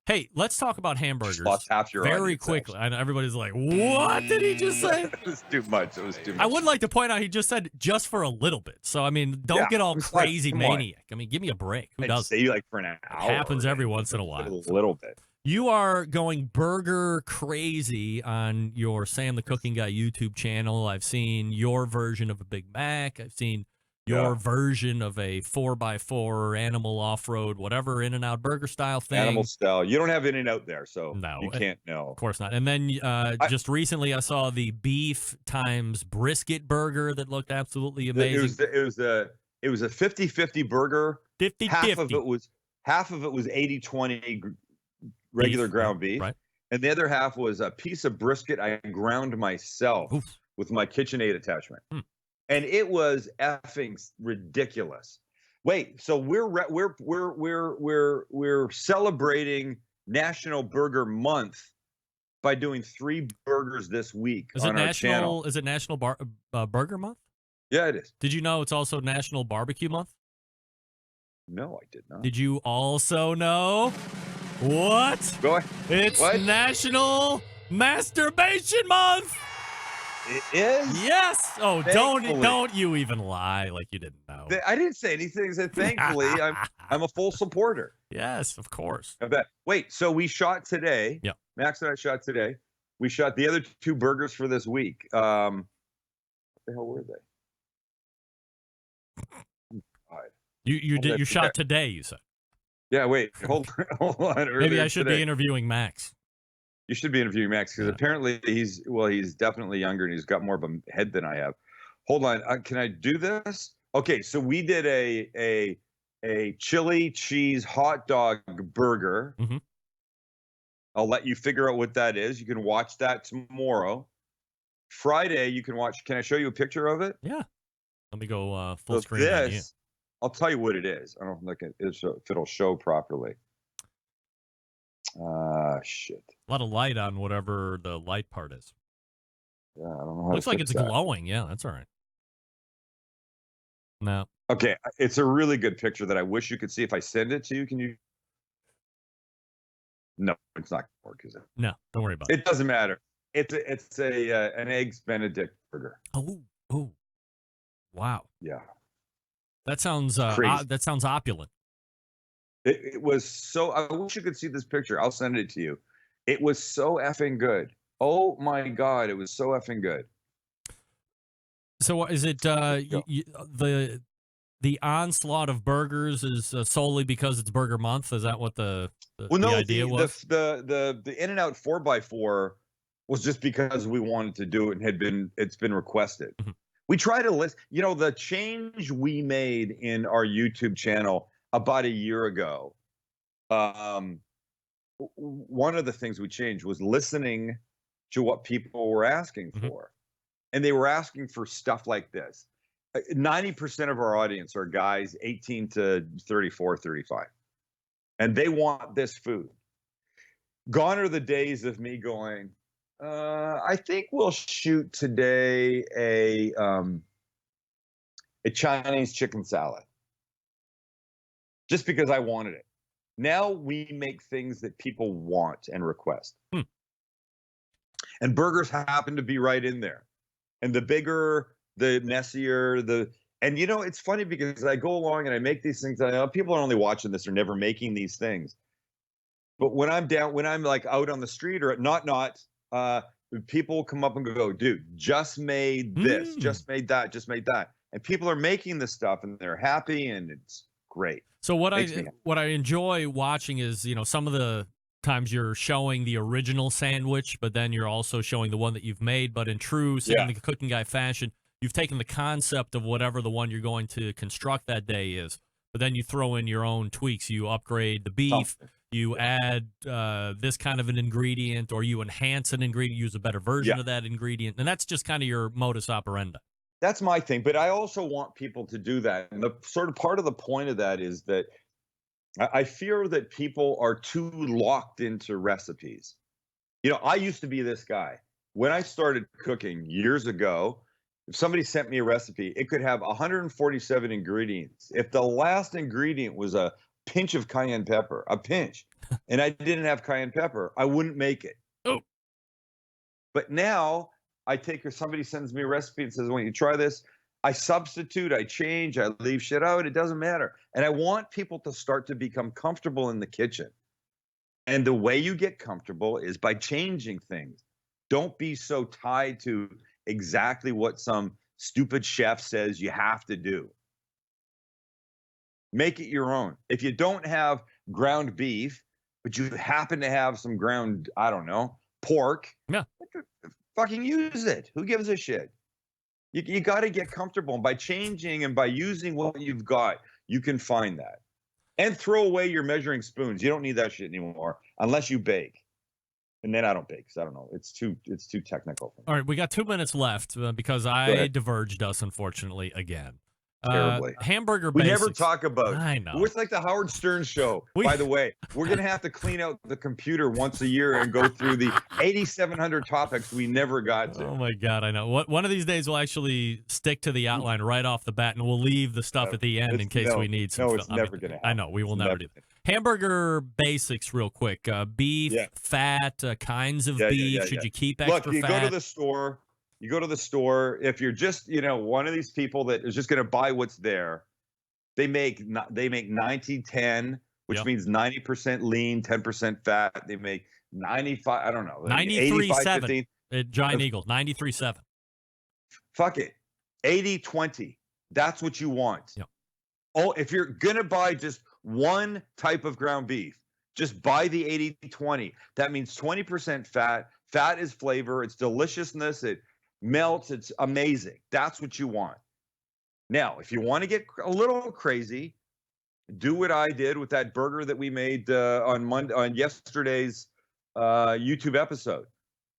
Hey, let's talk about hamburgers Lost half your very audience, quickly. I know everybody's like, what did he just say? It was too much. It was too much. I would like to point out he just said just for a little bit. So, I mean, don't get all crazy maniac. I mean, give me a break. Who does say like for an hour? It happens every once in a while. A little bit. You are going burger crazy on your Sam the Cooking Guy YouTube channel. I've seen your version of a Big Mac. I've seen your version of a 4x4 animal off-road, whatever, In-N-Out burger style thing. Animal style. You don't have In-N-Out there, so no, you can't know. Of course not. And then just recently I saw the beef times brisket burger that looked absolutely amazing. It was a 50-50 burger. 50-50. Half of it was 80-20 regular ground beef. Right. And the other half was a piece of brisket I ground myself with my KitchenAid attachment. And it was effing ridiculous. Wait, so we're celebrating National Burger Month by doing 3 burgers this week on our channel. Is it National Burger Month? Yeah, it is. Did you know it's also National Barbecue Month? No, I did not. Did you also know what? Go ahead. It's what? National Masturbation Month. It is? Yes. Oh, Thankfully. don't you even lie like you didn't know. I didn't say anything. I said, thankfully, I'm a full supporter. Yes, of course. I bet. Wait, so we shot today. Yeah. Max and I shot today. We shot the other 2 burgers for this week. What the hell were they? You shot today, you said. Yeah, wait. Hold on. Maybe I should be interviewing Max. You should be interviewing Max because apparently he's definitely younger and he's got more of a head than I have. Hold on, can I do this? Okay, so we did a chili cheese hot dog burger. Mm-hmm. I'll let you figure out what that is. You can watch that tomorrow. Friday, you can watch. Can I show you a picture of it? Yeah. Let me go full screen. On you. I'll tell you what it is. I don't know if it'll show properly. Shit. A lot of light on whatever the light part is. Yeah, I don't know how Looks to like fix it's that. glowing. Yeah, that's all right. No. Okay, it's a really good picture that I wish you could see. If I send it to you, can you? No, it's not gonna work, is it? No, don't worry about it. It doesn't matter. It's an eggs Benedict burger. Oh, wow. Yeah. That sounds opulent. It was so. I wish you could see this picture. I'll send it to you. It was so effing good. Oh my god, it was so effing good. So is it the onslaught of burgers is solely because it's Burger Month? Is that what the idea was? The In-N-Out 4x4 was just because we wanted to do it and it's been requested. Mm-hmm. We try to list, the change we made in our YouTube channel about a year ago. One of the things we changed was listening to what people were asking for. And they were asking for stuff like this. 90% of our audience are guys 18 to 34, 35. And they want this food. Gone are the days of me going, I think we'll shoot today a Chinese chicken salad. Just because I wanted it. Now we make things that people want and request. And burgers happen to be right in there. And the bigger, the messier, and it's funny because I go along and I make these things. I know people are only watching this or never making these things. But when I'm like out on the street or people come up and go, dude, just made this, just made that, just made that. And people are making this stuff and they're happy and it's great. So what I enjoy watching is, some of the times you're showing the original sandwich, but then you're also showing the one that you've made. But in true the Cooking Guy fashion, you've taken the concept of whatever the one you're going to construct that day is, but then you throw in your own tweaks. You upgrade the beef, you add this kind of an ingredient, or you enhance an ingredient, use a better version of that ingredient. And that's just kind of your modus operandi. That's my thing. But I also want people to do that. And the sort of part of the point of that is that I fear that people are too locked into recipes. I used to be this guy. When I started cooking years ago, if somebody sent me a recipe, it could have 147 ingredients. If the last ingredient was a pinch of cayenne pepper, and I didn't have cayenne pepper, I wouldn't make it. Oh. But now somebody sends me a recipe and says, "Why don't you try this?" I substitute, I change, I leave shit out. It doesn't matter. And I want people to start to become comfortable in the kitchen. And the way you get comfortable is by changing things. Don't be so tied to exactly what some stupid chef says you have to do. Make it your own. If you don't have ground beef, but you happen to have some ground, pork, fucking use it. Who gives a shit? You got to get comfortable. And by changing and by using what you've got, you can find that. And throw away your measuring spoons. You don't need that shit anymore unless you bake. And then I don't bake because I don't know. It's too technical for me. All right, we got 2 minutes left because I diverged us, unfortunately, again. Terribly. Hamburger we basics. never talk about it. I know. It's like the Howard Stern show, by the way. We're going to have to clean out the computer once a year and go through the 8,700 topics we never got to. Oh, my God, I know. One of these days we'll actually stick to the outline right off the bat, and we'll leave the stuff at the end in case we need some. No, it's never going to happen. I know. We will never do that. Hamburger basics real quick. Beef, fat, kinds of beef. Should you keep extra fat? Look, you go to the store. If you're just, one of these people that is just going to buy what's there, they make 90-10, which means 90% lean, 10% fat. They make 95, I don't know. 93.7 at Giant Eagle, 93.7. Fuck it. 80-20. That's what you want. Yep. Oh, if you're going to buy just one type of ground beef, just buy the 80-20. That means 20% fat. Fat is flavor. It's deliciousness. It melts. It's amazing. That's what you want. Now, if you want to get a little crazy, do what I did with that burger that we made on yesterday's YouTube episode.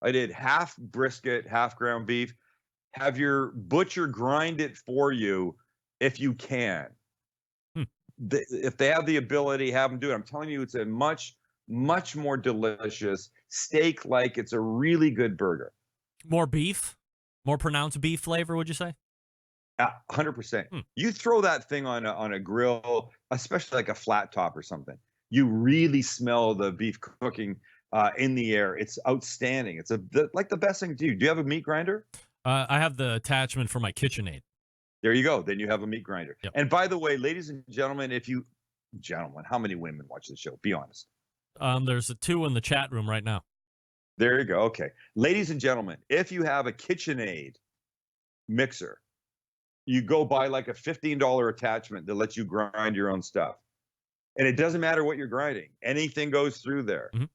I did half brisket, half ground beef. Have your butcher grind it for you if you can. If they have the ability, have them do it. I'm telling you, it's a much, much more delicious steak. Like it's a really good burger. More beef? More pronounced beef flavor, would you say? 100%. You throw that thing on a grill, especially like a flat top or something. You really smell the beef cooking in the air. It's outstanding. It's like the best thing to do. Do you have a meat grinder? I have the attachment for my KitchenAid. There you go. Then you have a meat grinder. Yep. And by the way, ladies and gentlemen, how many women watch the show? Be honest. There's 2 in the chat room right now. There you go. Okay. Ladies and gentlemen, if you have a KitchenAid mixer, you go buy like a $15 attachment that lets you grind your own stuff. And it doesn't matter what you're grinding. Anything goes through there. Mm-hmm.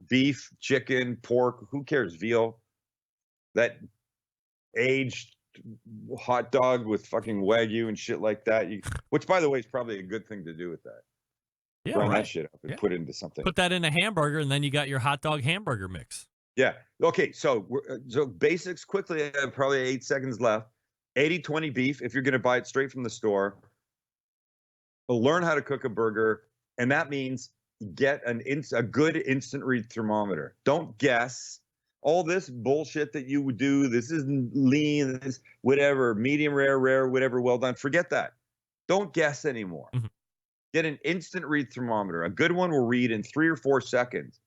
Beef, chicken, pork, who cares? Veal. That aged hot dog with fucking Wagyu and shit like that. Which, by the way, is probably a good thing to do with that. Yeah, Grind right. that shit up and put it into something. Put that in a hamburger, and then you got your hot dog hamburger mix. Yeah. Okay. So basics quickly. I have probably 8 seconds left. 80-20 beef. If you're going to buy it straight from the store, learn how to cook a burger, and that means get a good instant read thermometer. Don't guess. All this bullshit that you would do, this isn't lean, this whatever, medium rare, whatever, well done. Forget that. Don't guess anymore. Mm-hmm. Get an instant read thermometer. A good one will read in 3 or 4 seconds.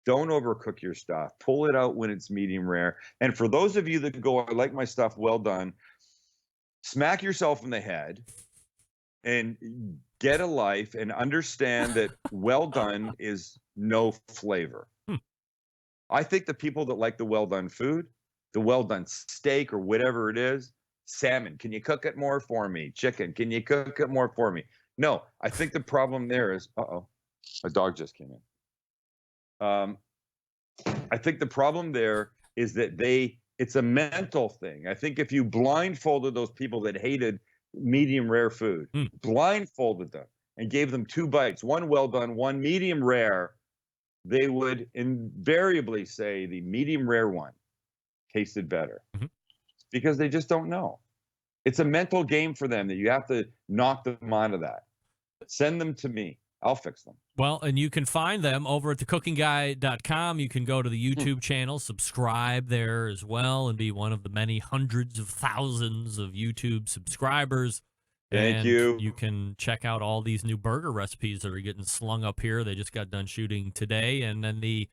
Don't overcook your stuff. Pull it out when it's medium rare. And for those of you that go, I like my stuff well done, smack yourself in the head and get a life and understand that well done is no flavor. I think the people that like the well done food, the well done steak or whatever it is, salmon, can you cook it more for me? Chicken, can you cook it more for me? No, I think the problem there is, a dog just came in. I think the problem there is that it's a mental thing. I think if you blindfolded those people that hated medium rare food, blindfolded them and gave them 2 bites, one well done, one medium rare, they would invariably say the medium rare one tasted better because they just don't know. It's a mental game for them that you have to knock them out of that. Send them to me. I'll fix them. Well, and you can find them over at thecookingguy.com. You can go to the YouTube channel, subscribe there as well, and be one of the many hundreds of thousands of YouTube subscribers. Thank and you. You can check out all these new burger recipes that are getting slung up here. They just got done shooting today. And then the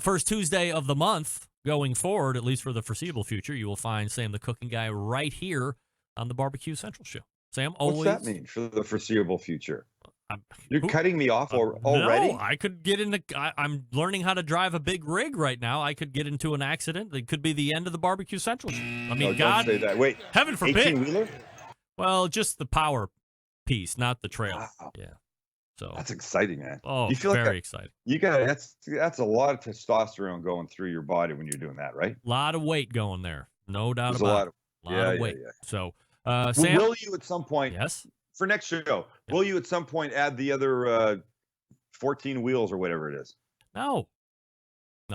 first Tuesday of the month going forward, at least for the foreseeable future, you will find Sam the Cooking Guy right here on the BBQ Central Show. Sam, always. What's that mean for the foreseeable future? You're cutting me off already? No, I could get in I'm learning how to drive a big rig right now. I could get into an accident. It could be the end of the BBQ Central Show. I mean, God. Don't say that. Wait. Heaven forbid. 18-wheeler? Well, just the power piece, not the trailer. Wow. Yeah. So that's exciting, man. Oh, you feel very exciting. You got that's a lot of testosterone going through your body when you're doing that, right? A lot of weight going there. No doubt There's about it. A lot yeah, of weight. yeah. So, Sam, will you at some point? Yes. For next show, will you at some point add the other 14 wheels or whatever it is? No,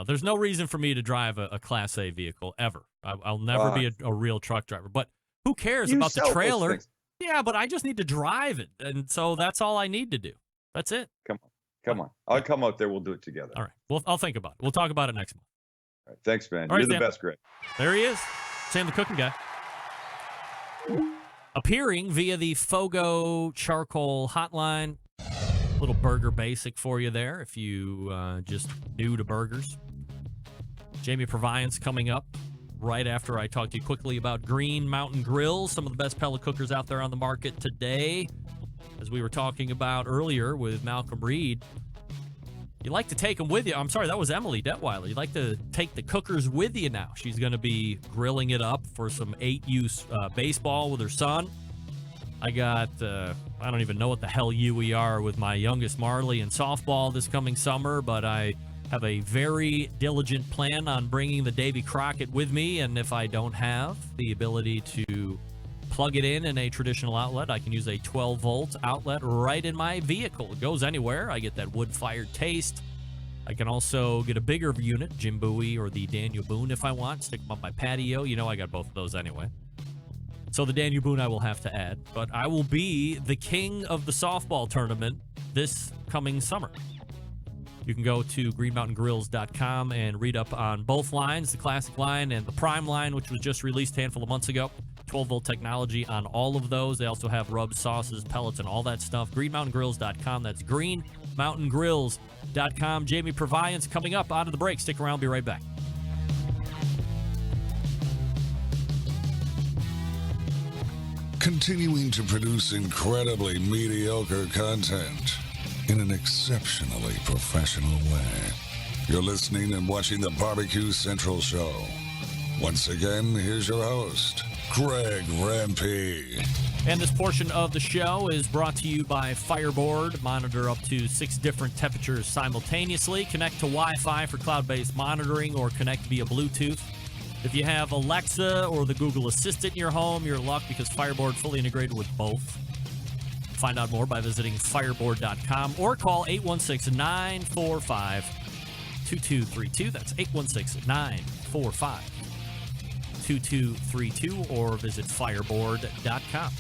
there's no reason for me to drive a Class A vehicle ever. I'll never be a real truck driver. But who cares about the trailer? Yeah, but I just need to drive it, and so that's all I need to do. That's it. Come on. I'll come out there. We'll do it together. All right. Well, I'll think about it. We'll talk about it next month. All right, thanks, man. All right, You're the Sam. best, Greg. There he is, Sam the Cooking Guy. Appearing via the Fogo Charcoal Hotline. Little burger basic for you there if you just new to burgers. Jamie Proviance coming up right after I talk to you quickly about Green Mountain Grills, some of the best pellet cookers out there on the market today. As we were talking about earlier with Malcom Reed, you like to take them with you. I'm sorry, that was Emily Detweiler. You like to take the cookers with you now. She's going to be grilling it up for some 8U baseball with her son. I got, I don't even know what the hell we are with my youngest Marley in softball this coming summer, but I have a very diligent plan on bringing the Davy Crockett with me, and if I don't have the ability to plug it in a traditional outlet, I can use a 12-volt outlet right in my vehicle. It goes anywhere. I get that wood-fired taste. I can also get a bigger unit, Jim Bowie or the Daniel Boone if I want. Stick them up my patio. You know I got both of those anyway. So the Daniel Boone I will have to add. But I will be the king of the softball tournament this coming summer. You can go to greenmountaingrills.com and read up on both lines, the classic line and the prime line, which was just released a handful of months ago. 12-volt technology on all of those. They also have rubs, sauces, pellets, and all that stuff. greenmountaingrills.com. That's greenmountaingrills.com. Jamie Proviance coming up out of the break. Stick around. Be right back. Continuing to produce incredibly mediocre content in an exceptionally professional way. You're listening and watching the BBQ Central Show. Once again, here's your host, Greg Rampey. And this portion of the show is brought to you by Fireboard. Monitor up to 6 different temperatures simultaneously. Connect to Wi-Fi for cloud-based monitoring or connect via Bluetooth. If you have Alexa or the Google Assistant in your home, you're in luck because Fireboard fully integrated with both. Find out more by visiting fireboard.com or call 816-945-2232. That's 816-945-2232 or visit fireboard.com.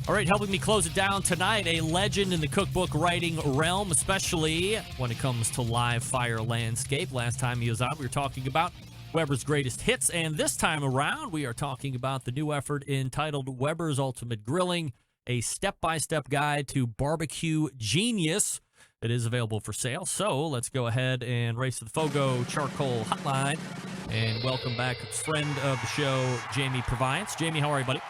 All right, helping me close it down tonight, a legend in the cookbook writing realm, especially when it comes to live fire landscape. Last time he was on, we were talking about Weber's greatest hits, and this time around, we are talking about the new effort entitled Weber's Ultimate Grilling, a step-by-step guide to barbecue genius. It is available for sale, so let's go ahead and race to the Fogo Charcoal Hotline and welcome back a friend of the show, Jamie Proviance. Jamie, how are you, buddy?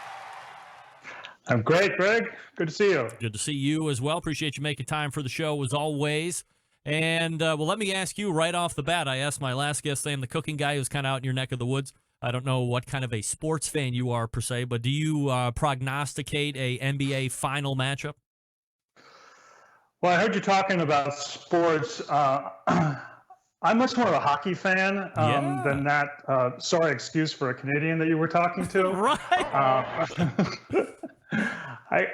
I'm great, Greg. Good to see you. Good to see you as well. Appreciate you making time for the show as always. And, well, let me ask you right off the bat. I asked my last guest, Sam, the cooking guy who's kind of out in your neck of the woods. I don't know what kind of a sports fan you are per se, but do you prognosticate a NBA final matchup? Well, I heard you talking about sports. I'm much more of a hockey fan than that. Sorry, excuse for a Canadian that you were talking to. Right.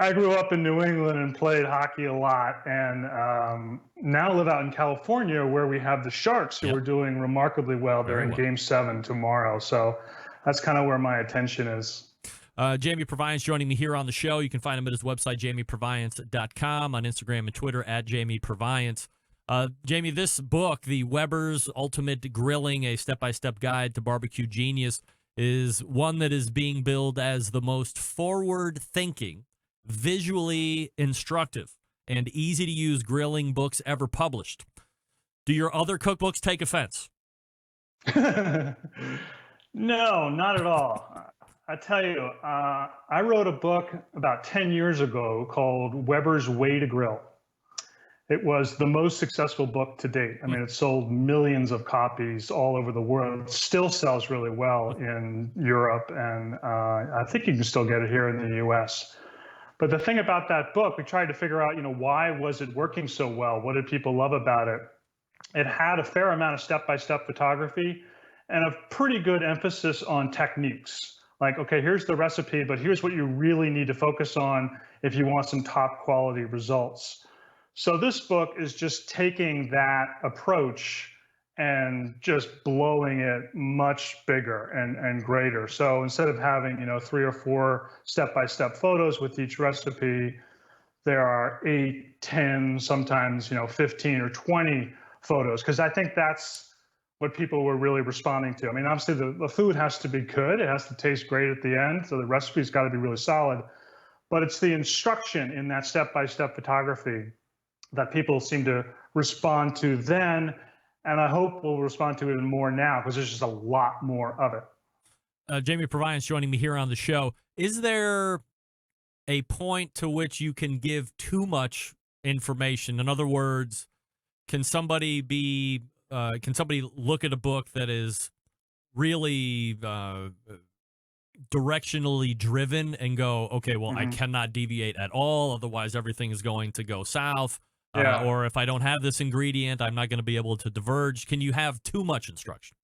I grew up in New England and played hockey a lot, and now live out in California where we have the Sharks who are doing remarkably well. They're in Game 7 tomorrow, so that's kind of where my attention is. Jamie Proviance joining me here on the show. You can find him at his website, jamieproviance.com, on Instagram and Twitter at Jamie Proviance. Jamie, this book, the Weber's Ultimate Grilling, a step-by-step guide to barbecue genius, is one that is being billed as the most forward-thinking, visually instructive, and easy-to-use grilling books ever published. Do your other cookbooks take offense? No, not at all. I tell you, I wrote a book about 10 years ago called Weber's Way to Grill. It was the most successful book to date. I mean, it sold millions of copies all over the world. It still sells really well in Europe, and I think you can still get it here in the U.S. But the thing about that book, we tried to figure out, why was it working so well? What did people love about it? It had a fair amount of step-by-step photography and a pretty good emphasis on techniques. Like, okay, here's the recipe, but here's what you really need to focus on if you want some top quality results. So this book is just taking that approach and just blowing it much bigger and greater. So instead of having, 3 or 4 step-by-step photos with each recipe, there are 8, 10, sometimes, 15 or 20 photos, because I think that's what people were really responding to. I mean, obviously the food has to be good. It has to taste great at the end. So the recipe's got to be really solid, but it's the instruction in that step-by-step photography that people seem to respond to then, and I hope we'll respond to it even more now because there's just a lot more of it. Jamie Proviance joining me here on the show. Is there a point to which you can give too much information? In other words, can somebody look at a book that is really directionally driven and go, okay, well, I cannot deviate at all, otherwise everything is going to go south? Or if I don't have this ingredient, I'm not going to be able to diverge. Can you have too much instruction?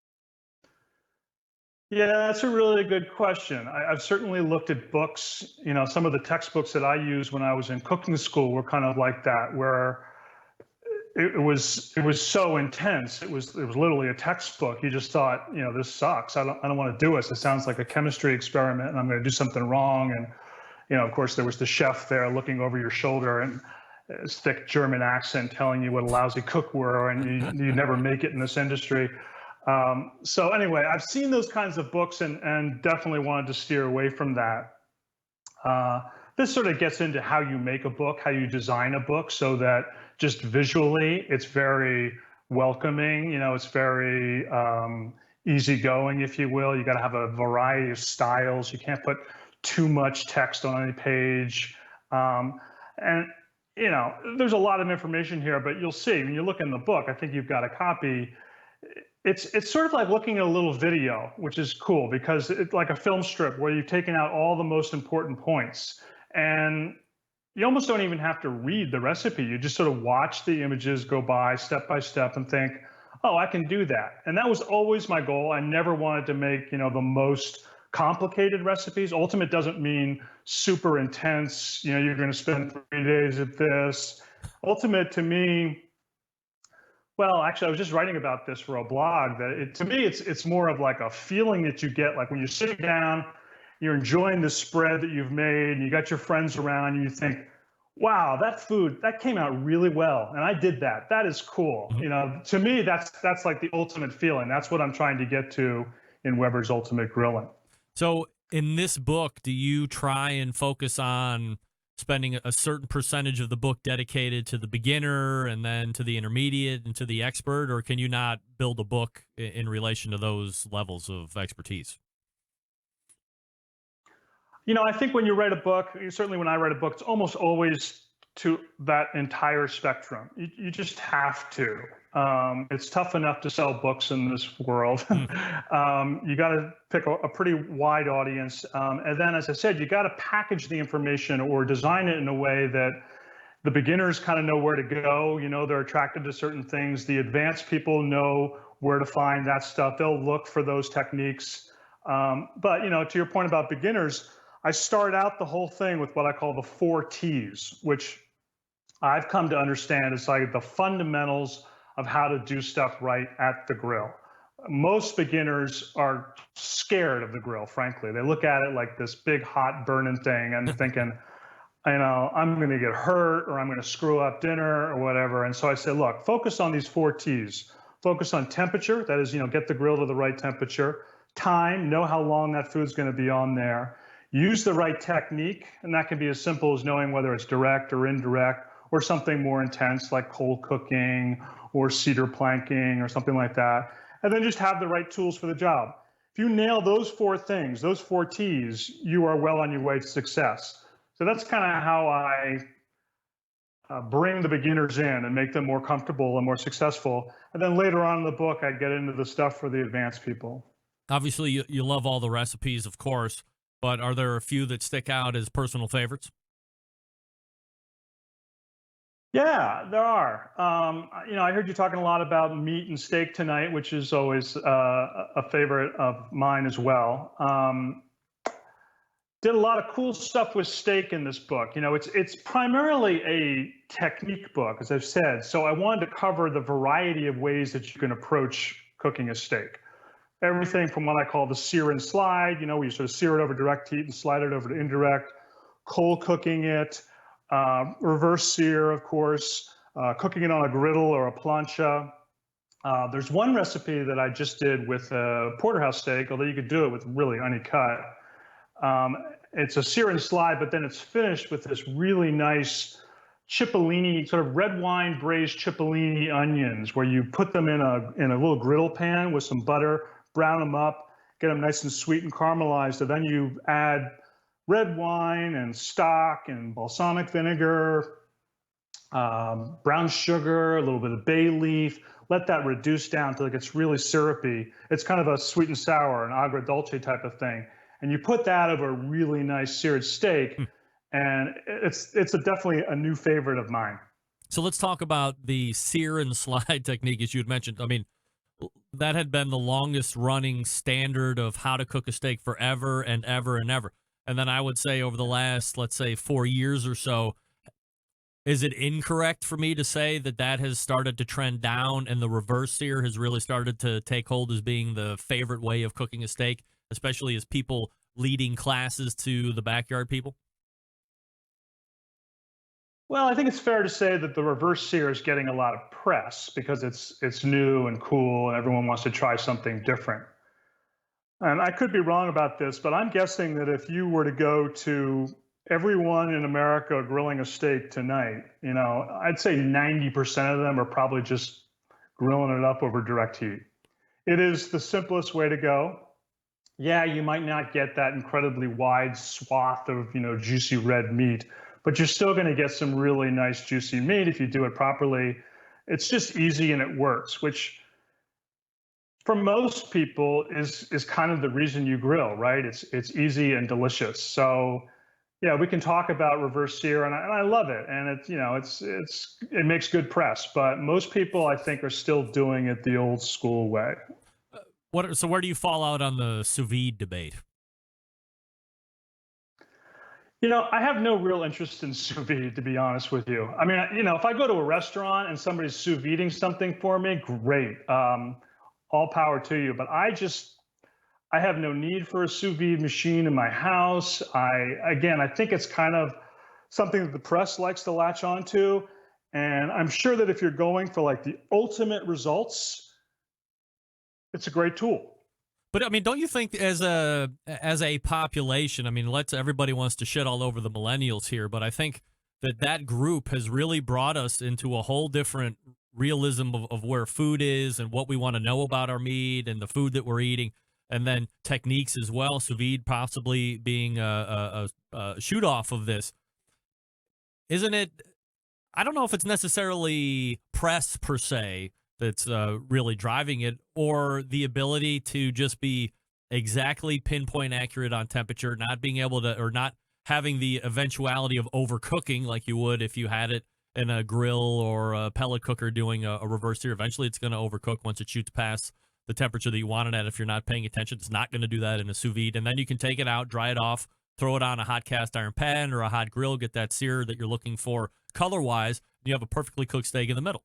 Yeah, that's a really good question. I've certainly looked at books. Some of the textbooks that I used when I was in cooking school were kind of like that, where it was so intense. It was literally a textbook. You just thought, this sucks. I don't want to do this. It sounds like a chemistry experiment, and I'm going to do something wrong. And of course, there was the chef there looking over your shoulder and his thick German accent telling you what a lousy cook were, and you never make it in this industry. So anyway, I've seen those kinds of books and definitely wanted to steer away from that. This sort of gets into how you make a book, how you design a book, so that just visually it's very welcoming. It's very easygoing, if you will. You got to have a variety of styles. You can't put too much text on any page. And there's a lot of information here, but you'll see when you look in the book, I think you've got a copy. It's sort of like looking at a little video, which is cool because it's like a film strip where you've taken out all the most important points. And you almost don't even have to read the recipe. You just sort of watch the images go by step and think, oh, I can do that. And that was always my goal. I never wanted to make, the most complicated recipes. Ultimate doesn't mean super intense, you're going to spend 3 days at this. Ultimate to me, well, actually, I was just writing about this for a blog, that to me, it's more of like a feeling that you get, like when you're sitting down, you're enjoying the spread that you've made, and you got your friends around, and you think, wow, that food, that came out really well, and I did that. That is cool. To me, that's like the ultimate feeling. That's what I'm trying to get to in Weber's Ultimate Grilling. So in this book, do you try and focus on spending a certain percentage of the book dedicated to the beginner and then to the intermediate and to the expert, or can you not build a book in relation to those levels of expertise? I think when you write a book, certainly when I write a book, it's almost always to that entire spectrum. You just have to. It's tough enough to sell books in this world. You got to pick a pretty wide audience. And then, as I said, you got to package the information or design it in a way that the beginners kind of know where to go. They're attracted to certain things. The advanced people know where to find that stuff. They'll look for those techniques. But, to your point about beginners, I start out the whole thing with what I call the 4 T's, which I've come to understand is like the fundamentals of how to do stuff right at the grill. Most beginners are scared of the grill, frankly. They look at it like this big, hot, burning thing and thinking, I'm going to get hurt or I'm going to screw up dinner or whatever. And so I say, look, focus on these 4 T's. Focus on temperature. That is, get the grill to the right temperature. Time, know how long that food's going to be on there. Use the right technique, and that can be as simple as knowing whether it's direct or indirect or something more intense like cold cooking or cedar planking or something like that. And then just have the right tools for the job. If you nail those 4 things, those 4 T's, you are well on your way to success. So that's kind of how I bring the beginners in and make them more comfortable and more successful. And then later on in the book, I get into the stuff for the advanced people. Obviously, you love all the recipes, of course. But are there a few that stick out as personal favorites? Yeah, there are. I heard you talking a lot about meat and steak tonight, which is always a favorite of mine as well. Did a lot of cool stuff with steak in this book. It's primarily a technique book, as I've said. So I wanted to cover the variety of ways that you can approach cooking a steak. Everything from what I call the sear and slide, where you sort of sear it over direct heat and slide it over to indirect, cold cooking it, reverse sear, of course, cooking it on a griddle or a plancha. There's one recipe that I just did with a porterhouse steak, although you could do it with really uncut. It's a sear and slide, but then it's finished with this really nice cipollini, sort of red wine braised cipollini onions, where you put them in a little griddle pan with some butter, brown them up, get them nice and sweet and caramelized, and then you add red wine and stock and balsamic vinegar, brown sugar, a little bit of bay leaf. Let that reduce down until it gets really syrupy. It's kind of a sweet and sour, an agrodolce type of thing. And you put that over a really nice seared steak, and it's definitely a new favorite of mine. So let's talk about the sear and slide technique, as you had mentioned. I mean, that had been the longest running standard of how to cook a steak forever and ever and ever. And then I would say over the last, let's say, 4 years or so, is it incorrect for me to say that has started to trend down and the reverse sear has really started to take hold as being the favorite way of cooking a steak, especially as people leading classes to the backyard people? Well, I think it's fair to say that the reverse sear is getting a lot of press because it's new and cool and everyone wants to try something different. And I could be wrong about this, but I'm guessing that if you were to go to everyone in America grilling a steak tonight, I'd say 90% of them are probably just grilling it up over direct heat. It is the simplest way to go. Yeah, you might not get that incredibly wide swath of, juicy red meat, but you're still going to get some really nice juicy meat if you do it properly. It's just easy and it works, which for most people is kind of the reason you grill, right? It's easy and delicious. So, yeah, we can talk about reverse sear, and I love it, and it makes good press. But most people, I think, are still doing it the old school way. So where do you fall out on the sous vide debate? I have no real interest in sous vide, to be honest with you. I mean, if I go to a restaurant and somebody's sous videing something for me, great. All power to you. But I have no need for a sous vide machine in my house. I think it's kind of something that the press likes to latch onto. And I'm sure that if you're going for like the ultimate results, it's a great tool. But I mean, don't you think as a population, I mean, everybody wants to shit all over the millennials here, but I think that group has really brought us into a whole different realism of where food is and what we want to know about our meat and the food that we're eating, and then techniques as well. Sous vide possibly being a shoot off of this, isn't it? I don't know if it's necessarily press per se that's really driving it, or the ability to just be exactly pinpoint accurate on temperature, not being able to, or not having the eventuality of overcooking like you would if you had it in a grill or a pellet cooker doing a reverse sear. Eventually it's going to overcook once it shoots past the temperature that you want it at. If you're not paying attention, it's not going to do that in a sous vide. And then you can take it out, dry it off, throw it on a hot cast iron pan or a hot grill, get that sear that you're looking for color-wise, and you have a perfectly cooked steak in the middle.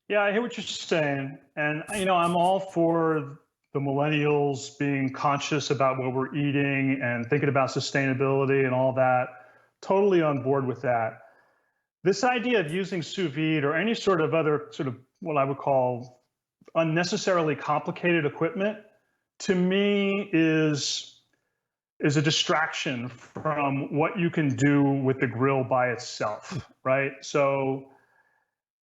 Yeah, I hear what you're saying. And, I'm all for the millennials being conscious about what we're eating and thinking about sustainability and all that. Totally on board with that. This idea of using sous vide or any sort of other sort of what I would call unnecessarily complicated equipment, to me is a distraction from what you can do with the grill by itself, right? So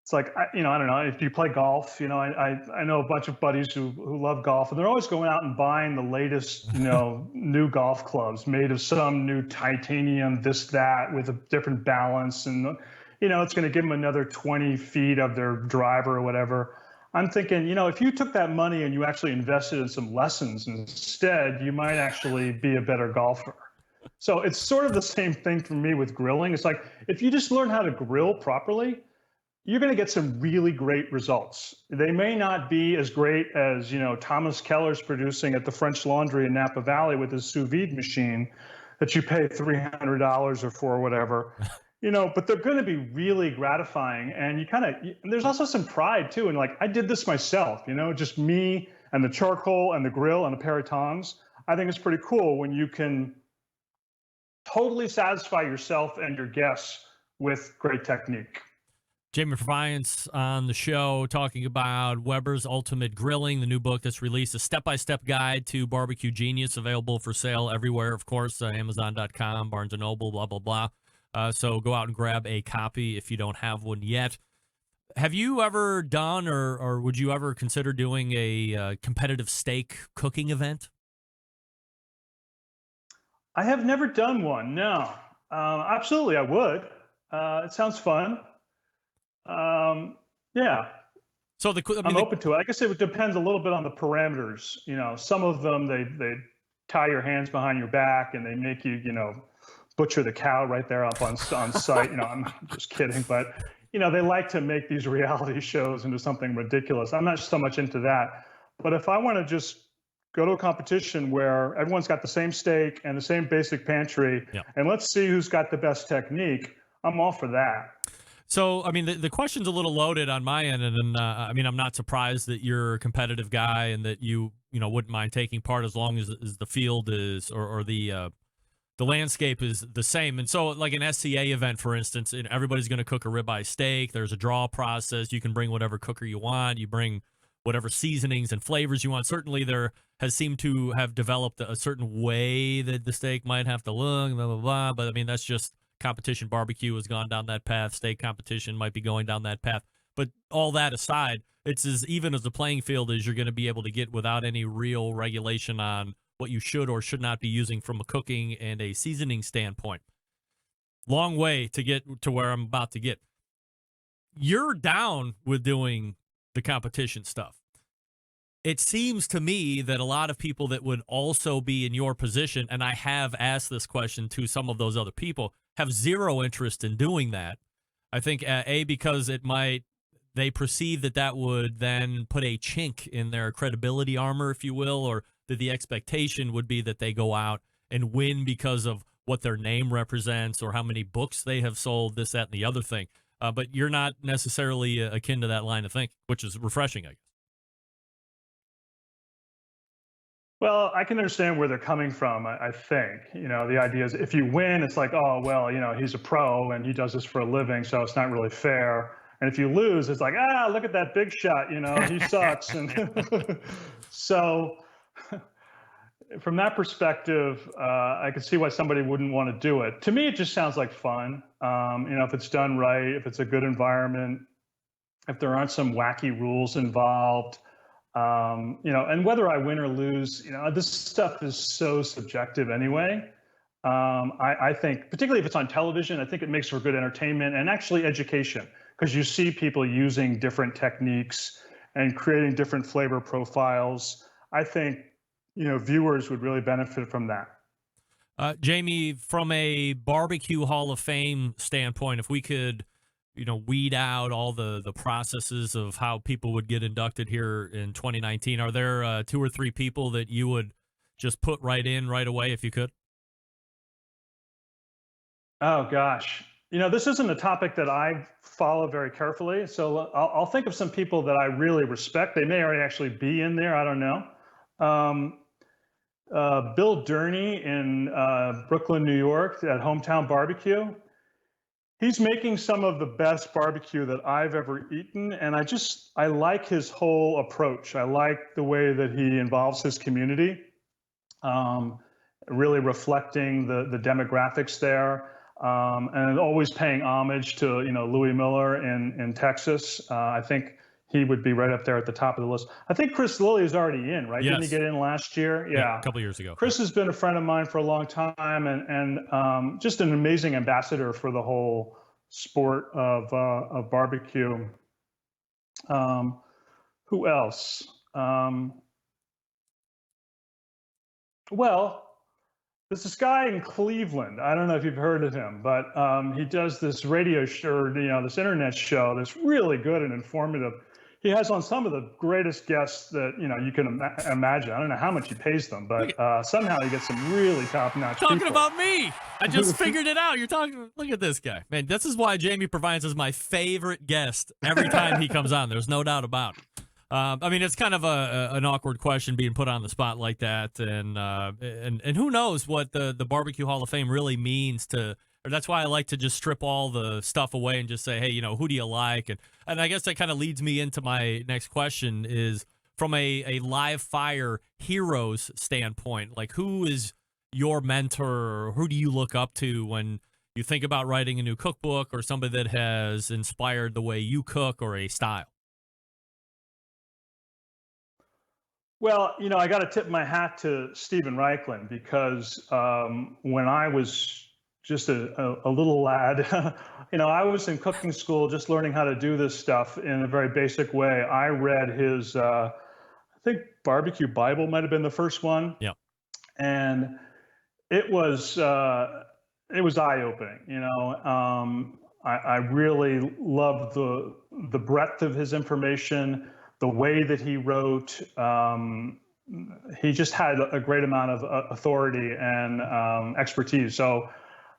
it's like, I don't know, if you play golf, I know a bunch of buddies who love golf, and they're always going out and buying the latest, new golf clubs made of some new titanium, this, that, with a different balance. And, it's going to give them another 20 feet of their driver or whatever. I'm thinking, if you took that money and you actually invested in some lessons instead, you might actually be a better golfer. So it's sort of the same thing for me with grilling. It's like, if you just learn how to grill properly, you're going to get some really great results. They may not be as great as, Thomas Keller's producing at the French Laundry in Napa Valley with his sous vide machine that you pay $300 or for whatever, but they're going to be really gratifying. And there's also some pride too. And like, I did this myself, just me and the charcoal and the grill and a pair of tongs. I think it's pretty cool when you can totally satisfy yourself and your guests with great technique. Jamie Proviance on the show talking about Weber's Ultimate Grilling, the new book that's released, a step-by-step guide to barbecue genius, available for sale everywhere, of course, Amazon.com, Barnes & Noble, blah, blah, blah. So go out and grab a copy if you don't have one yet. Have you ever done or would you ever consider doing a competitive steak cooking event? I have never done one, no. Absolutely, I would. It sounds fun. Yeah. So I'm open to it. I guess it depends a little bit on the parameters. Some of them, they tie your hands behind your back and they make you, butcher the cow right there up on site. I'm just kidding, but they like to make these reality shows into something ridiculous. I'm not so much into that. But if I want to just go to a competition where everyone's got the same steak and the same basic pantry, and let's see who's got the best technique, I'm all for that. So, I mean, the question's a little loaded on my end, and I mean, I'm not surprised that you're a competitive guy and that you wouldn't mind taking part as long as the field is or the landscape is the same. And so, like an SCA event, for instance, everybody's going to cook a ribeye steak. There's a draw process. You can bring whatever cooker you want. You bring whatever seasonings and flavors you want. Certainly, there has seemed to have developed a certain way that the steak might have to look, blah, blah, blah. But, I mean, that's just competition. Barbecue has gone down that path. Steak competition might be going down that path. But all that aside, it's as even as the playing field as you're going to be able to get without any real regulation on what you should or should not be using from a cooking and a seasoning standpoint. Long way to get to where I'm about to get. You're down with doing the competition stuff. it seems to me that a lot of people that would also be in your position, and I have asked this question to some of those other people, have zero interest in doing that. I think, because they perceive that would then put a chink in their credibility armor, if you will, or that the expectation would be that they go out and win because of what their name represents or how many books they have sold, this, that, and the other thing. But you're not necessarily akin to that line of thinking, which is refreshing, I guess. Well, I can understand where they're coming from, I think. The idea is if you win, it's like, oh, well, he's a pro and he does this for a living, so it's not really fair. And if you lose, it's like, look at that big shot, he sucks. And so from that perspective, I can see why somebody wouldn't want to do it. To me, it just sounds like fun. If it's done right, if it's a good environment, if there aren't some wacky rules involved, and whether I win or lose, this stuff is so subjective anyway. I think, particularly if it's on television, I think it makes for good entertainment and actually education, because you see people using different techniques and creating different flavor profiles. I think, viewers would really benefit from that. Jamie, from a barbecue Hall of Fame standpoint, if we could weed out all the processes of how people would get inducted here in 2019. Are there 2 or 3 people that you would just put right in right away if you could? Oh, gosh. This isn't a topic that I follow very carefully, so I'll think of some people that I really respect. They may already actually be in there. I don't know. Bill Durney in Brooklyn, New York at Hometown Barbecue. He's making some of the best barbecue that I've ever eaten, and I like his whole approach. I like the way that he involves his community, really reflecting the demographics there, and always paying homage to Louis Miller in Texas. I think he would be right up there at the top of the list. I think Chris Lilly is already in, right? Yes. Didn't he get in last year? Yeah, a couple years ago. Chris has been a friend of mine for a long time, and just an amazing ambassador for the whole sport of barbecue. Who else? Well, there's this guy in Cleveland. I don't know if you've heard of him, but he does this radio show, this internet show that's really good and informative. He has on some of the greatest guests that you can imagine. I don't know how much he pays them, but somehow he gets some really top-notch Talking people. about me. I just figured it out. You're talking. Look at this guy, man. This is why Jamie Provides is my favorite guest every time he comes on. There's no doubt about it. It's kind of an awkward question being put on the spot like that, and who knows what the Barbecue Hall of Fame really means to. Or that's why I like to just strip all the stuff away and just say, hey, who do you like? And I guess that kind of leads me into my next question is from a live fire heroes standpoint, like who is your mentor or who do you look up to when you think about writing a new cookbook or somebody that has inspired the way you cook or a style? Well, I got to tip my hat to Stephen Reichlin because when I was just a little lad, I was in cooking school just learning how to do this stuff in a very basic way. I read his, I think Barbecue Bible might have been the first one. Yeah. And it was eye-opening, I really loved the breadth of his information, the way that he wrote. He just had a great amount of authority and expertise. So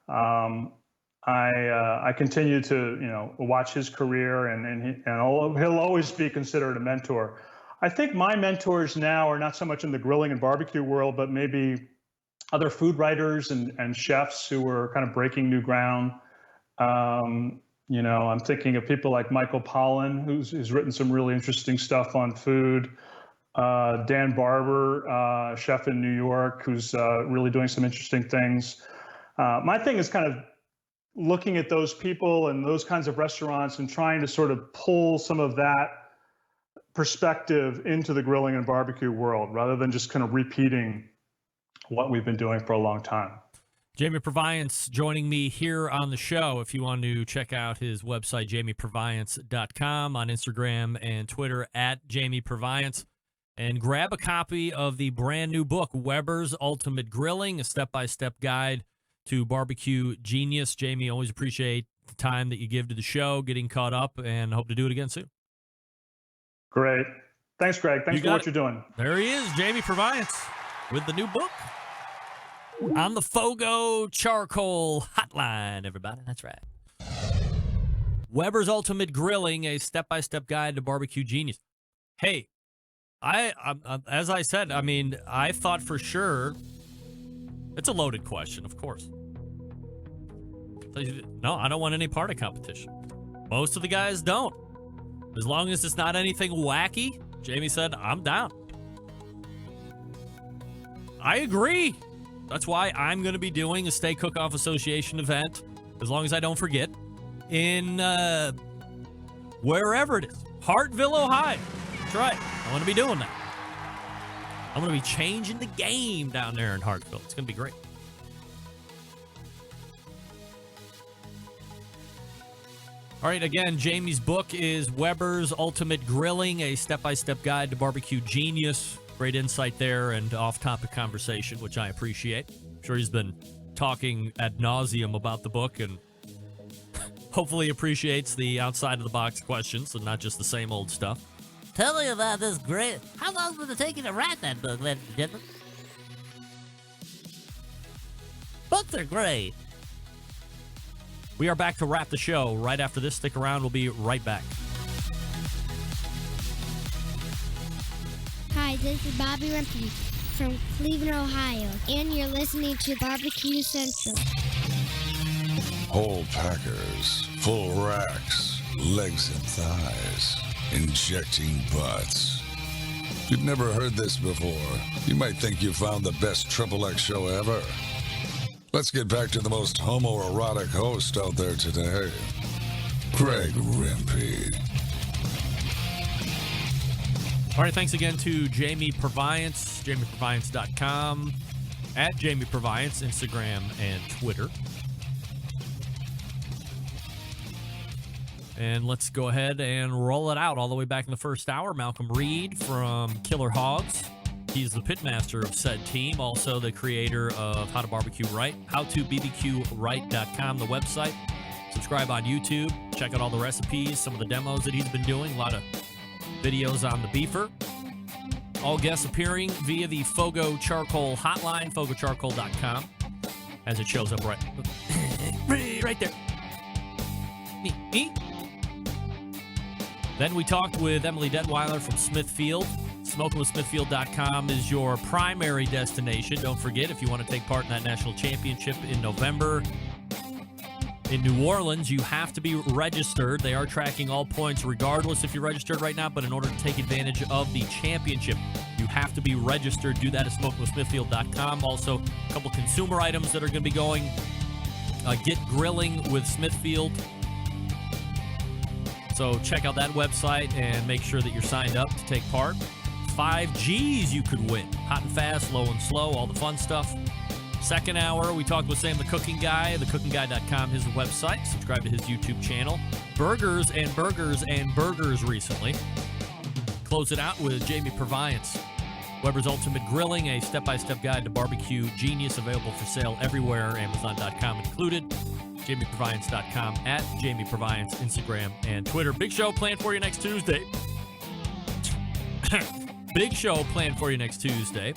I continue to watch his career, and he'll always be considered a mentor. I think my mentors now are not so much in the grilling and barbecue world, but maybe other food writers and chefs who are kind of breaking new ground. I'm thinking of people like Michael Pollan, who's written some really interesting stuff on food. Dan Barber, chef in New York, who's really doing some interesting things. My thing is kind of looking at those people and those kinds of restaurants and trying to sort of pull some of that perspective into the grilling and barbecue world rather than just kind of repeating what we've been doing for a long time. Jamie Proviance joining me here on the show. If you want to check out his website, jamieproviance.com, on Instagram and Twitter at Jamie Proviance. and grab a copy of the brand new book, Weber's Ultimate Grilling, a step-by-step guide to barbecue genius. Jamie, always appreciate the time that you give to the show, getting caught up, and hope to do it again soon. Great. Thanks, Greg. Thanks for what you're doing. There he is, Jamie Proviance, with the new book on the Fogo Charcoal Hotline, everybody. That's right. Weber's Ultimate Grilling, a step-by-step guide to barbecue genius. Hey, I as I said, I mean, I thought for sure it's a loaded question, of course. No, I don't want any part of competition. Most of the guys don't. As long as it's not anything wacky, Jamie said, I'm down. I agree. That's why I'm going to be doing a Steak Cook-Off Association event, as long as I don't forget, in wherever it is. Hartville, Ohio. That's right. I want to be doing that. I'm going to be changing the game down there in Hartville. It's going to be great. All right, again, Jamie's book is Weber's Ultimate Grilling, a step-by-step guide to barbecue genius. Great insight there and off-topic conversation, which I appreciate. I'm sure he's been talking ad nauseum about the book and hopefully appreciates the outside-of-the-box questions and not just the same old stuff. Tell me about this great. How long did it take you to write that book, ladies and gentlemen? Books are great. We are back to wrap the show right after this. Stick around. We'll be right back. Hi, this is Bobby Rempe from Cleveland, Ohio, and you're listening to Barbecue Central. Whole packers, full racks, legs and thighs, injecting butts. If you've never heard this before, you might think you found the best XXX show ever. Let's get back to the most homoerotic host out there today, Greg Rempe. All right, thanks again to Jamie Proviance, jamieproviance.com, at Jamie Proviance, Instagram and Twitter. And let's go ahead and roll it out all the way back in the first hour. Malcom Reed from Killer Hogs. He's the pitmaster of said team, also the creator of How to BBQ Right, HowToBBQRight.com, the website. Subscribe on YouTube. Check out all the recipes, some of the demos that he's been doing, a lot of videos on the beefer. All guests appearing via the Fogo Charcoal hotline, fogocharcoal.com, as it shows up right there. Me. Then we talked with Emily Detweiler from Smithfield. SmokingWithSmithfield.com is your primary destination. Don't forget, if you want to take part in that national championship in November in New Orleans, you have to be registered. They are tracking all points regardless if you're registered right now, but in order to take advantage of the championship, you have to be registered. Do that at SmokingWithSmithfield.com. Also, a couple consumer items that are going to be going. Get Grilling with Smithfield. So check out that website and make sure that you're signed up to take part. 5 Gs you could win. Hot and fast, low and slow, all the fun stuff. Second hour, we talked with Sam the Cooking Guy. TheCookingGuy.com is the website. Subscribe to his YouTube channel. Burgers and burgers and burgers recently. Close it out with Jamie Proviance. Weber's Ultimate Grilling, a step-by-step guide to barbecue genius, available for sale everywhere, Amazon.com included. JamieProviance.com, at Jamie Proviance, Instagram and Twitter. Big show planned for you next Tuesday. Big show planned for you next Tuesday.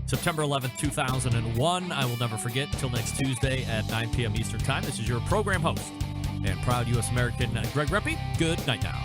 September 11th, 2001. I will never forget. Until next Tuesday at 9 p.m. Eastern Time. This is your program host and proud U.S. American, Greg Rempe. Good night now.